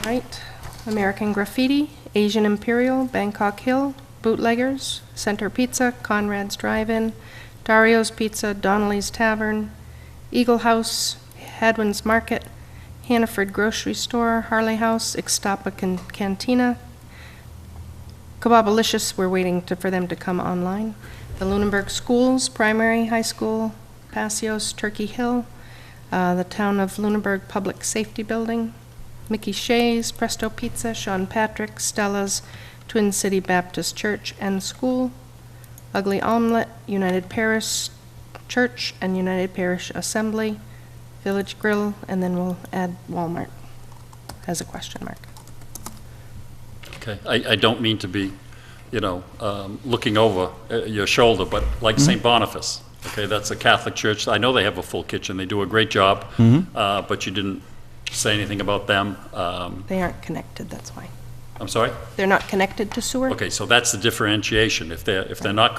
Right. American Graffiti, Asian Imperial, Bangkok Hill, Bootleggers, Center Pizza, Conrad's Drive-In, Dario's Pizza, Donnelly's Tavern, Eagle House, Hadwin's Market, Hannaford Grocery Store, Harley House, Ixtapa Cantina, Kebabalicious, we're waiting for them to come online, the Lunenburg Schools, Primary High School, Passios, Turkey Hill, the Town of Lunenburg Public Safety Building, Mickey Shea's, Presto Pizza, Sean Patrick, Stella's, Twin City Baptist Church and School, Ugly Omelet, United Parish Church and United Parish Assembly, Village Grill, and then we'll add Walmart as a question mark. Okay, I don't mean to be, looking over your shoulder, but like St. Boniface, okay, that's a Catholic church. I know they have a full kitchen. They do a great job, but you didn't say anything about them. They aren't connected, that's why. I'm sorry? They're not connected to sewer? Okay, so that's the differentiation. If they're not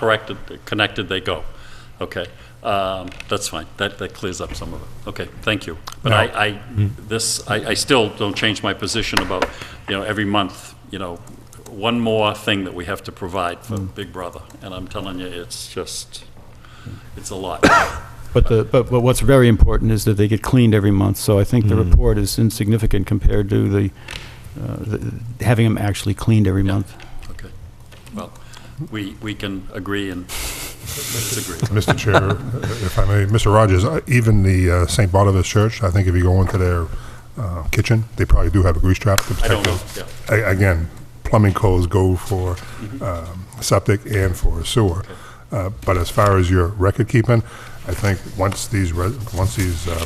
connected, they go. Okay, that's fine. That clears up some of it. Okay, thank you. But I still don't change my position about, every month, one more thing that we have to provide for Big Brother. And I'm telling you, it's a lot. But what's very important is that they get cleaned every month. So I think the report is insignificant compared to the having them actually cleaned every month. Okay. Well, we can agree and disagree. Mr. Chair, if I may, Mr. Rogers, even the St. Boniface Church, I think if you go into their kitchen, they probably do have a grease trap to protect I don't know, it. Again, plumbing codes go for septic and for sewer. But as far as your record keeping, I think once these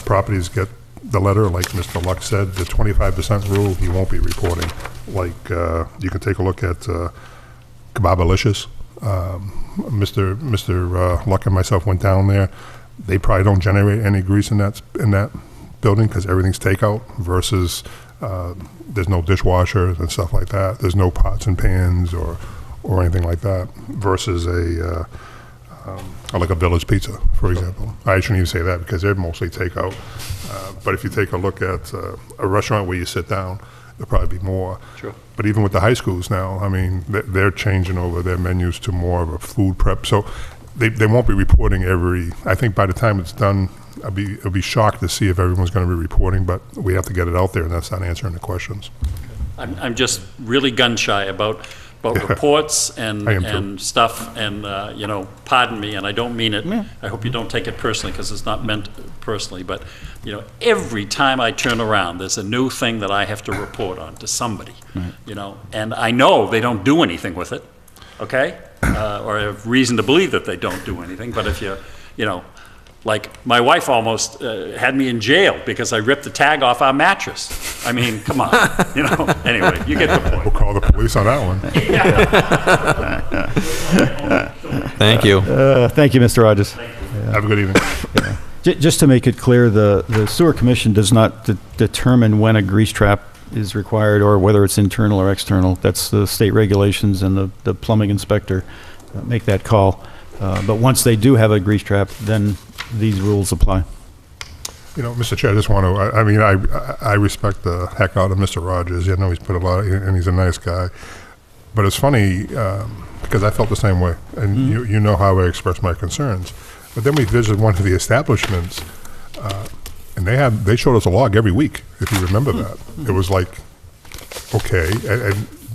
properties get the letter, like Mr. Luck said, the 25% rule, you won't be reporting. Like, you can take a look at Kebabalicious. Mr. Luck and myself went down there. They probably don't generate any grease in that building because everything's takeout versus there's no dishwasher and stuff like that. There's no pots and pans or anything like that versus like a Village Pizza, for example. I shouldn't even say that because they're mostly takeout. But if you take a look at a restaurant where you sit down, there'll probably be more. Sure. But even with the high schools now, I mean, they're changing over their menus to more of a food prep. So they won't be reporting I think by the time it's done, I'll be shocked to see if everyone's going to be reporting, but we have to get it out there, and that's not answering the questions. I'm just really gun shy about reports and stuff, and, pardon me, and I don't mean it. Yeah. I hope you don't take it personally, because it's not meant personally, but, every time I turn around, there's a new thing that I have to report on to somebody, and I know they don't do anything with it, okay? Or I have reason to believe that they don't do anything, but if like, my wife almost had me in jail because I ripped the tag off our mattress. I mean, come on, Anyway, you get the point. We'll call the police on that one. Thank you. Thank you, Mr. Rogers. Have a good evening. Just to make it clear, the Sewer Commission does not determine when a grease trap is required or whether it's internal or external. That's the state regulations, and the plumbing inspector make that call. But once they do have a grease trap, then these rules apply. Mr. Chair, I just want to, I respect the heck out of Mr. Rogers. I know he's put a lot, and he's a nice guy. But it's funny, because I felt the same way, and you know how I expressed my concerns. But then we visited one of the establishments, and they showed us a log every week, if you remember that. It was like, okay, and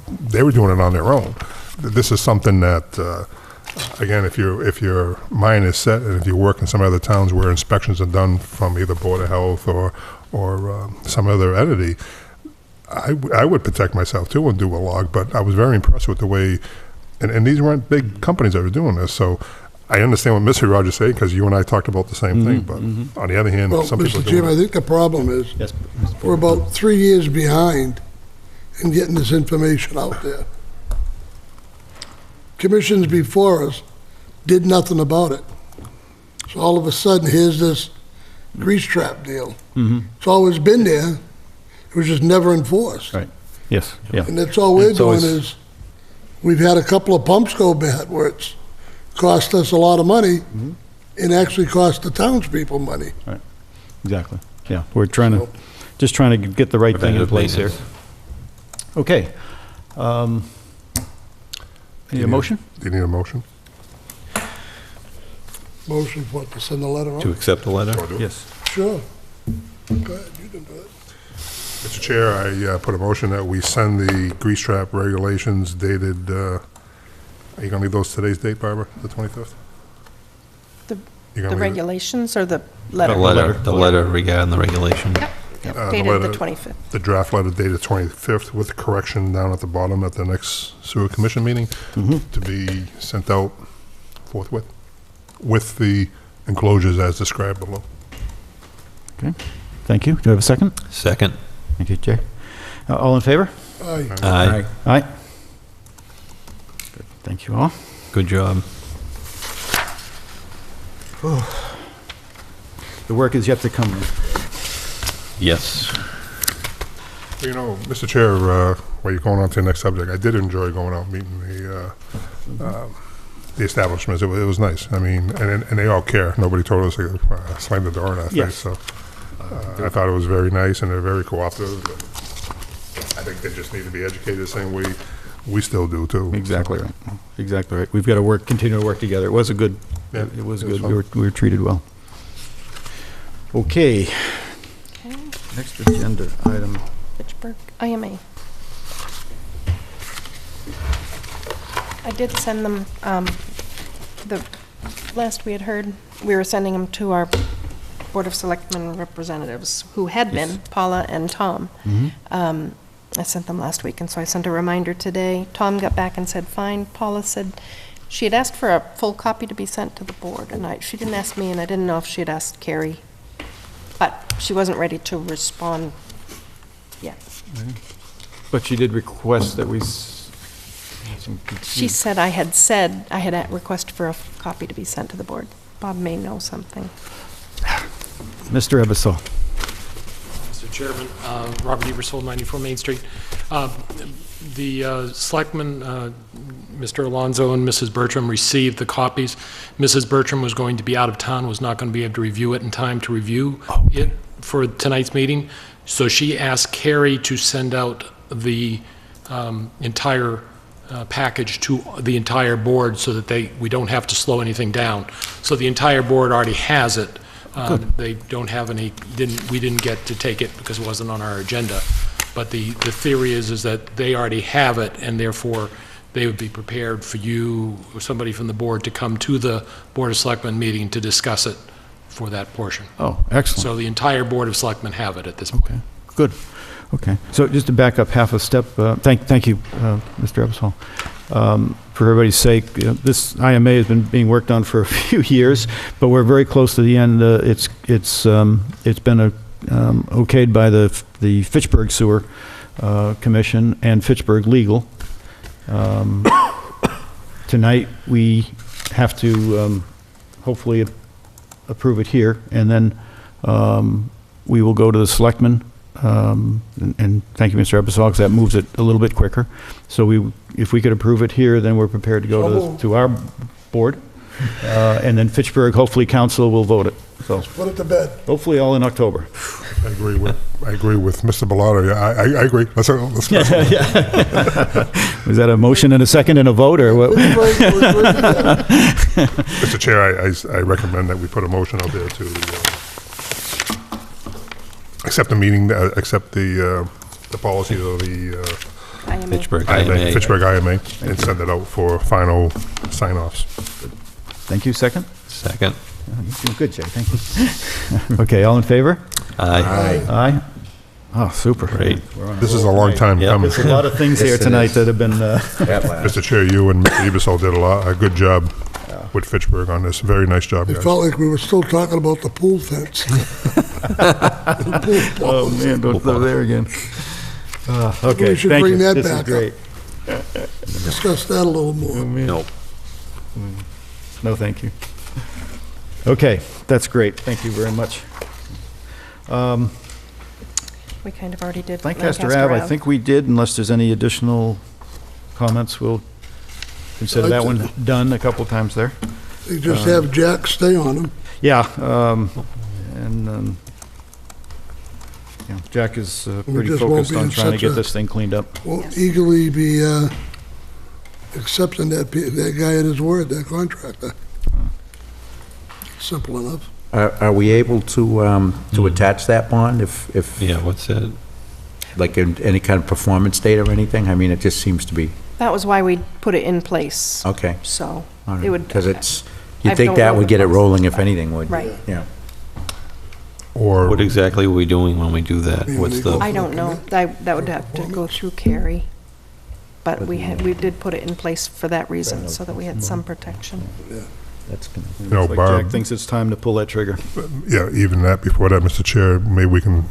they were doing it on their own. This is something that, again, if your mind is set, and if you work in some other towns where inspections are done from either Board of Health or some other entity, I would protect myself too and do a log. But I was very impressed with the way, and these weren't big companies that were doing this. So I understand what Mr. Rogers said, because you and I talked about the same thing. But on the other hand, Well, some people Mr. do Chairman, I it. think the problem is Yes. we're about 3 years behind in getting this information out there. Commissions before us did nothing about it. So all of a sudden, here's this grease trap deal. It's always been there. It was just never enforced. Right. Yes, yeah. And that's all we're It's doing always- is, we've had a couple of pumps go bad where it's cost us a lot of money and actually cost the townspeople money. Exactly. Yeah, we're just trying to get the right thing in Preventative place here. maintenance. Okay. Any motion? Do you need a motion? Motion for what, to send the letter To out? accept the letter? Or do it? Yes. Sure. Go ahead, you can do it. Mr. Chair, I put a motion that we send the grease trap regulations dated, are you going to leave those today's date, Barbara, the 25th? The- You The gonna leave it? regulations or the The letter? letter regarding the regulation. Yep, the dated the letter- 25th. The draft letter dated 25th with correction down at the bottom at the next sewer commission meeting to be sent out forthwith with the enclosures as described below. Okay. Thank you. Do I have a second? Second. Thank you, Jay. All in favor? Aye. Aye. Aye. Good. Thank you all. Good job. The work is yet to come. Yes. You know, Mr. Chair, while you're going on to the next subject, I did enjoy going out meeting the establishments. It was nice. I mean, and they all care. Nobody told us to slam the door in our face. Yes. So I thought it was very nice, and they're very cooperative. I think they just need to be educated the same way we still do too. Exactly right. Exactly right. We've got to continue to work together. It was a good, Yeah, it was it was good. We were treated well. Okay. Next agenda item. Fitchburg IMA. I did send them, the last we had heard, we were sending them to our Board of Selectmen representatives, who had been Paula and Tom. I sent them last week, and so I sent a reminder today. Tom got back and said, fine. Paula said she had asked for a full copy to be sent to the board, and she didn't ask me, and I didn't know if she had asked Carrie. But she wasn't ready to respond yet. But she did request that we, She said I had a request for a copy to be sent to the board. Bob may know something. Mr. Ebersol. Mr. Chairman, Robert Ebersol, 94 Main Street. The selectmen, Mr. Alonso and Mrs. Bertram, received the copies. Mrs. Bertram was going to be out of town, was not going to be able to review it in time to review it for tonight's meeting. So she asked Carrie to send out the entire package to the entire board so that we don't have to slow anything down. So the entire board already has it. They don't have any, we didn't get to take it because it wasn't on our agenda. But the theory is that they already have it, and therefore they would be prepared for you or somebody from the board to come to the Board of Selectmen meeting to discuss it for that portion. Oh, excellent. So the entire Board of Selectmen have it at this point. Okay, good. Okay, so just to back up half a step, thank you, Mr. Ebersol. For everybody's sake, this IMA has been being worked on for a few years, but we're very close to the end. It's been okayed by the Fitchburg Sewer Commission and Fitchburg Legal. Tonight, we have to hopefully approve it here, and then we will go to the selectmen. And thank you, Mr. Ebersol, because that moves it a little bit quicker. So if we could approve it here, then we're prepared to go to our board. And then Fitchburg, hopefully council will vote it. So Put it to bed. hopefully all in October. I agree with Mr. Bellato. Yeah, I agree. Let's go. Was that a motion and a second and a vote, or what? Mr. Chair, I recommend that we put a motion out there to accept the meeting, accept the policy of the IMA. Pittsburgh IMA, IMA. Fitchburg IMA, and send it out for final sign-offs. Thank you, second. Second. Oh, you're doing good, Jay, thank you. Okay, all in favor? Aye. Aye? Oh, super. Great. We're on a This is a roll. long time Yep. coming. There's a lot of things here Yes, it tonight is. that have been, Mr. Chair, you and Mr. Ebersol did a good job with Fitchburg on this. Very nice job, It guys. felt like we were still talking about the pool fence. oh, man, don't go there again. Okay, We should thank you. bring that This is back up. great. Discuss that a little more. Nope. No, thank you. Okay, that's great. Thank you very much. We kind of already did Lancaster Ave, I think we did, unless there's any additional comments, we'll consider that one done a couple times there. They just have Jack stay on them. Yeah, and Yeah, Jack is We pretty just won't focused be on in trying to such get a- this thing cleaned up. Won't eagerly be accepting that guy at his word, that contractor. Simple enough. Are we able to attach that bond if, Yeah, what's that? like, in any kind of performance date or anything? I mean, it just seems to be, That was why we put it in place, okay. so it would. Because it's, I you'd think don't that know would the get it process, rolling if but- anything would. Right. Yeah. Or, What exactly are we doing when we do that? Yeah, What's they go- the, I don't know. That would have to go through Carrie. But we did put it in place for that reason, so that we had some protection. That's gonna, you know, Looks like Barb, Jack thinks it's time to pull that trigger. yeah, even that, before that, Mr. Chair, maybe we can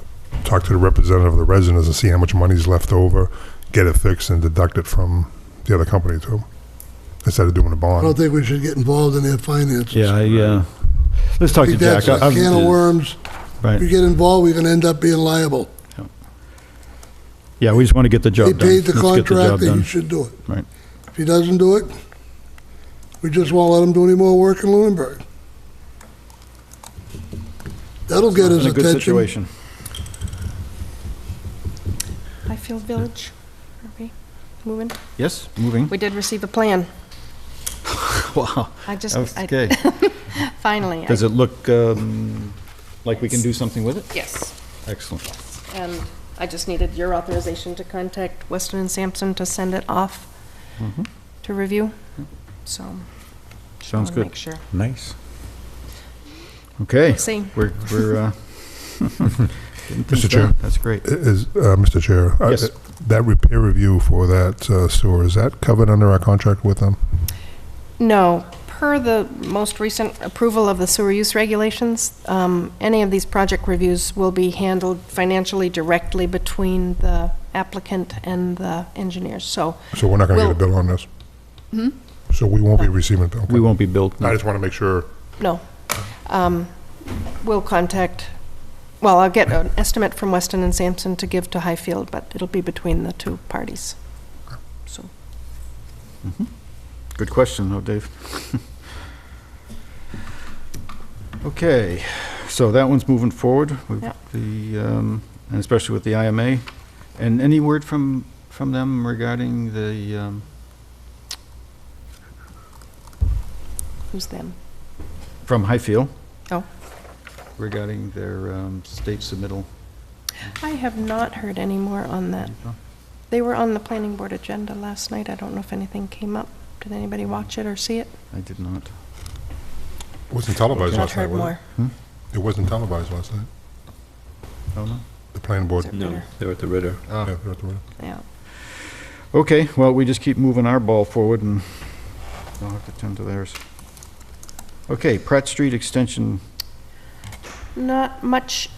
talk to the representative of the residents and see how much money's left over, get it fixed and deduct it from the other company too, instead of doing a I don't bond. think we should get involved in their finances. Yeah, let's I talk to think Jack. that's a I've- can of worms. If we Right, get involved, we can end up being liable. yeah, we just want to get the He job done. paid the Let's get the job contractor, he done. should do it. Right. If he doesn't do it, we just won't let him do any more work in Lunenburg. That'll get his In a good attention. situation. Highfield Village, are we moving? Yes, moving. We did receive a plan. Wow. I just, Okay. finally. Does it look like we can do something with it? Yes. Excellent. And I just needed your authorization to contact Weston and Sampson to send it off to review, so. Sounds I wanna good. Make sure. nice. Okay. See. We're getting things Mr. Chair. done. That's great. Is, Mr. Chair, Yes. that repair review for that sewer, is that covered under our contract with them? No, per the most recent approval of the sewer use regulations, any of these project reviews will be handled financially directly between the applicant and the engineers, so. So we're not going to get a Well- bill on this? So we won't be receiving a bill? We won't be built. no. I just want to make sure. No. We'll contact, well, I'll get an estimate from Weston and Sampson to give to Highfield, but it'll be between the two parties. So, Good question, though, Dave. Okay, so that one's moving forward with Yep. and especially with the IMA. And any word from them regarding the, who's them? from Highfield? Oh. Regarding their state submittal? I have not heard any more on that. They were on the planning board agenda last night. I don't know if anything came up. Did anybody watch it or see it? I did not. It wasn't televised Not last night, heard was more. it? It wasn't televised last night, Oh, no? the planning board. no, they're at the Ritter. Yeah, they're at the- Yeah. Okay, well, we just keep moving our ball forward and they'll have to tend to theirs. Okay, Pratt Street Extension, Not much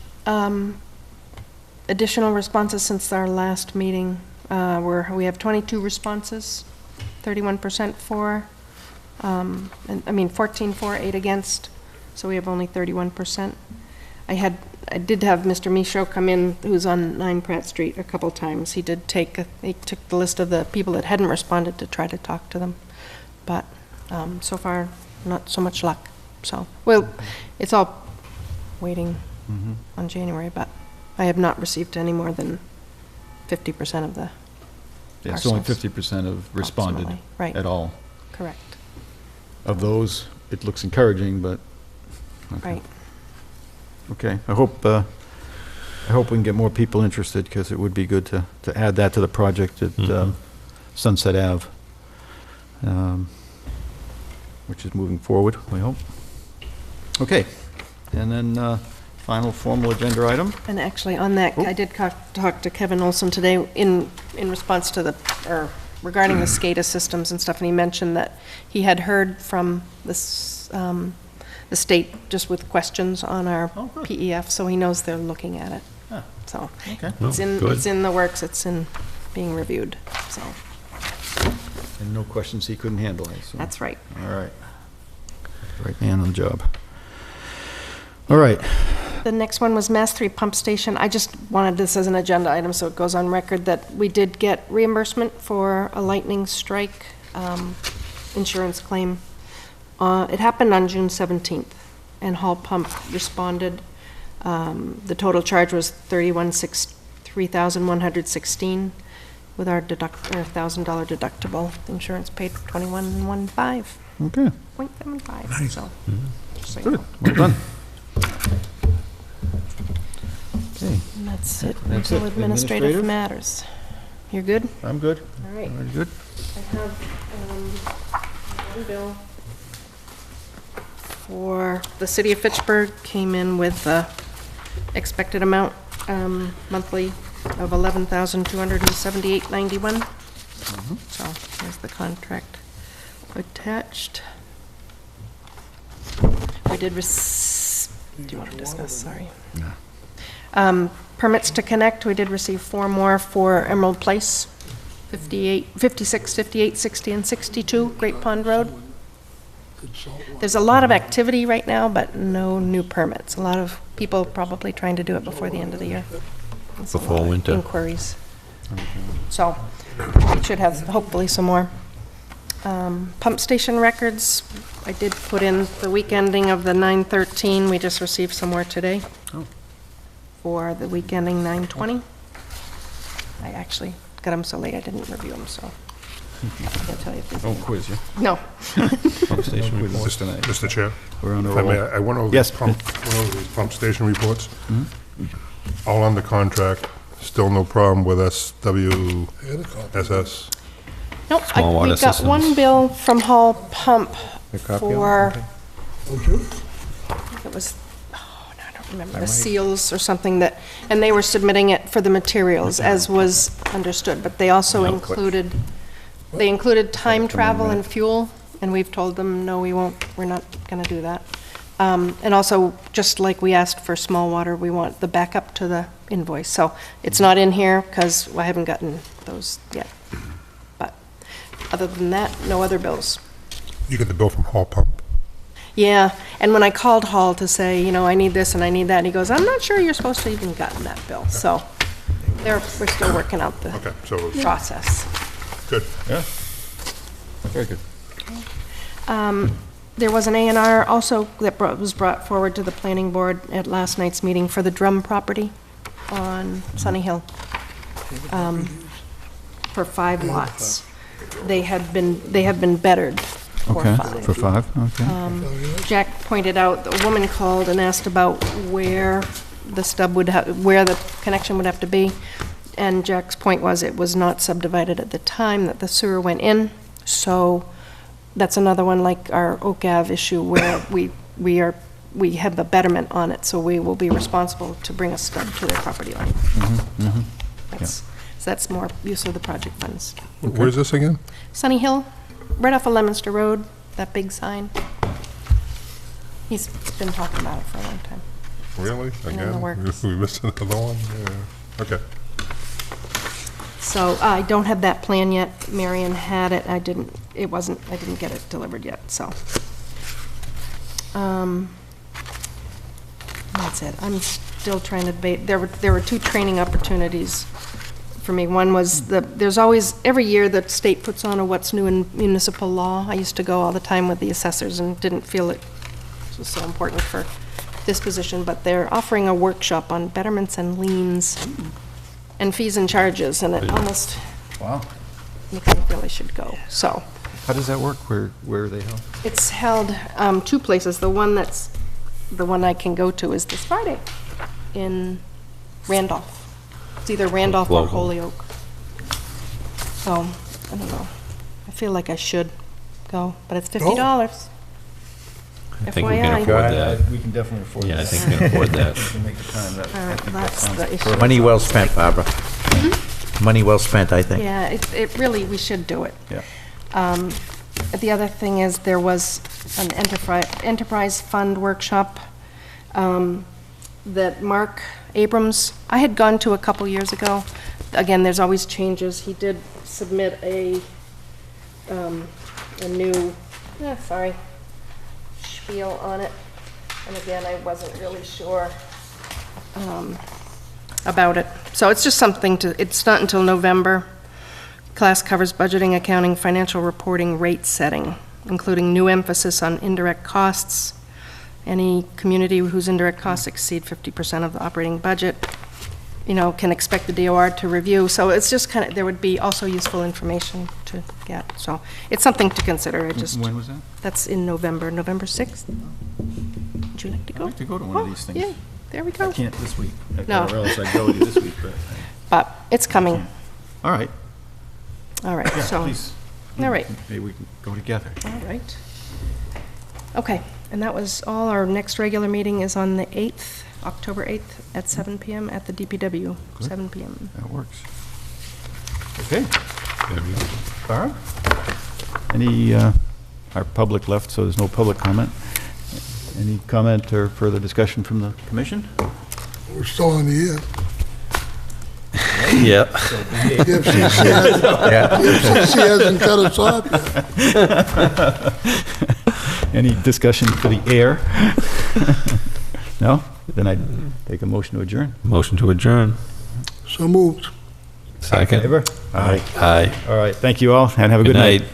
additional responses since our last meeting. We have 22 responses, 31% for, and, 14 for, 8 against, so we have only 31%. I did have Mr. Michaud come in, who's on 9 Pratt Street, a couple times. He took the list of the people that hadn't responded to try to talk to them, but so far, not so much luck. So, well, it's all waiting on January, but I have not received any more than 50% of the yeah, it's only parcels. 50% have responded Approximately, right. at all. Correct, Of those, it looks encouraging, but, right. okay. I hope we can get more people interested, because it would be good to add that to the project at Sunset Ave, which is moving forward, we hope. Okay, and then final formal agenda item. And actually, on that, I did talk to Kevin Olson today in response to regarding the SCADA systems and stuff, and he mentioned that he had heard from the state just with questions on our PEF, so he knows they're looking at it. So, Okay. good. it's in the works, it's being reviewed, so, And no questions he couldn't handle, I assume. that's right. All right. Right man on the job. All right. The next one was Mass 3 Pump Station. I just wanted this as an agenda item, so it goes on record that we did get reimbursement for a lightning strike insurance claim. It happened on June 17th, and Hall Pump responded. The total charge was $3,116 with our $1,000 deductible. The insurance paid $21,150.75. Okay, 0.75, so, just so you good, know. well done. Okay, And that's it. That's Until it. administrative Administrative? matters. You're good? I'm good. All right. Very good. I have one bill for the city of Fitchburg, came in with the expected amount monthly of $11,278.91. So there's the contract attached. We did do you want to discuss? Sorry. Permits to connect, we did receive 4 more for Emerald Place, 58, 56, 58, 60, and 62 Great Pond Road. There's a lot of activity right now, but no new permits. A lot of people probably trying to do it before the end of the year. There's a Before lot of winter. Inquiries. So, we should have hopefully some more. Pump station records, I did put in the week ending of the 9/13. We just received some more today. For the week ending 9/20. I actually got them so late I didn't review them, so I can't tell you if they. Don't quiz you. No. Pump station reports tonight. Mr. Chair, We're on a if I may, roll. I went over Yes. went over these pump station reports. All under contract, still no problem with SWSS. Nope, Small water we've got systems. one bill from Hall Pump for, it was, oh, no, I don't remember, the seals or something that, and they were submitting it for the materials, as was understood, but they also included, they included time travel and fuel, and we've told them, no, we're not gonna do that. And also, just like we asked for small water, we want the backup to the invoice, so it's not in here, because I haven't gotten those yet. But, other than that, no other bills. You get the bill from Hall Pump. Yeah, and when I called Hall to say, you know, I need this and I need that, and he goes, I'm not sure you're supposed to even gotten that bill, so we're still working out the Okay, so, process. good. Very good. There was an A&R also that was brought forward to the planning board at last night's meeting for the Drum property on Sunny Hill, for 5 lots. They have been bettered for Okay, 5. for 5, okay. Jack pointed out, the woman called and asked about where the stub would have, where the connection would have to be. And Jack's point was it was not subdivided at the time that the sewer went in. So that's another one like our Oak Ave issue where we have a betterment on it, so we will be responsible to bring a stub to their property line. So that's more use of the project funds. Where's this again? Sunny Hill, right off of Lemonster Road, that big sign. He's been talking about it for a long time. Really? in the Again? works. We missed another one? Yeah. Okay. So I don't have that plan yet. Marion had it. I didn't get it delivered yet, so. That's it. I'm still trying to debate. There were 2 training opportunities for me. One was there's always, every year the state puts on a what's new in municipal law. I used to go all the time with the assessors and didn't feel it was so important for this position, but they're offering a workshop on betterments and liens and fees and charges, and it almost Wow. makes me feel I should go, so. How does that work? Where are they held? It's held 2 places. The one I can go to is this Friday in Randolph. It's either Randolph or Local. Holyoke. So, I don't know. I feel like I should go, but it's $50. I think we can FYI. afford that. We can definitely afford Yeah, I think we can afford that. We can make the time. That- All I right, think that's sounds the issue. Money well spent, Barbara. Money well spent, I think. Yeah, it really, we should do it. Yeah. The other thing is, there was an enterprise fund workshop that Mark Abrams, I had gone to a couple years ago. Again, there's always changes. He did submit a new, spiel on it. And again, I wasn't really sure about it. So it's just something it's not until November. Class covers budgeting, accounting, financial reporting, rate setting, including new emphasis on indirect costs, Any community whose indirect costs exceed 50% of the operating budget, can expect the DOR to review. So it's just there would be also useful information to get. So it's something to consider. When was that? That's in November 6th. Would you like to I'd go? like to go to one of these things. Yeah, there we I go. can't this week. No. Or else I'd go with you this week, but. But it's coming. All right. All right, so, Please. all right. Maybe we can go together. All right. Okay, and that was all. Our next regular meeting is on the 8th, October 8th, at 7 PM at the DPW, Good. 7 PM. That works. Okay. Barb? Any, our public left, so there's no public comment. Any comment or further discussion from the commission? We're still on the air. Yeah. The FCC hasn't cut us off yet. Any discussion for the air? No? Then I'd take a motion to adjourn. Motion to adjourn. So moved. Second. Favor? Aye. Aye. All right, thank you all, and have a Good good night. night.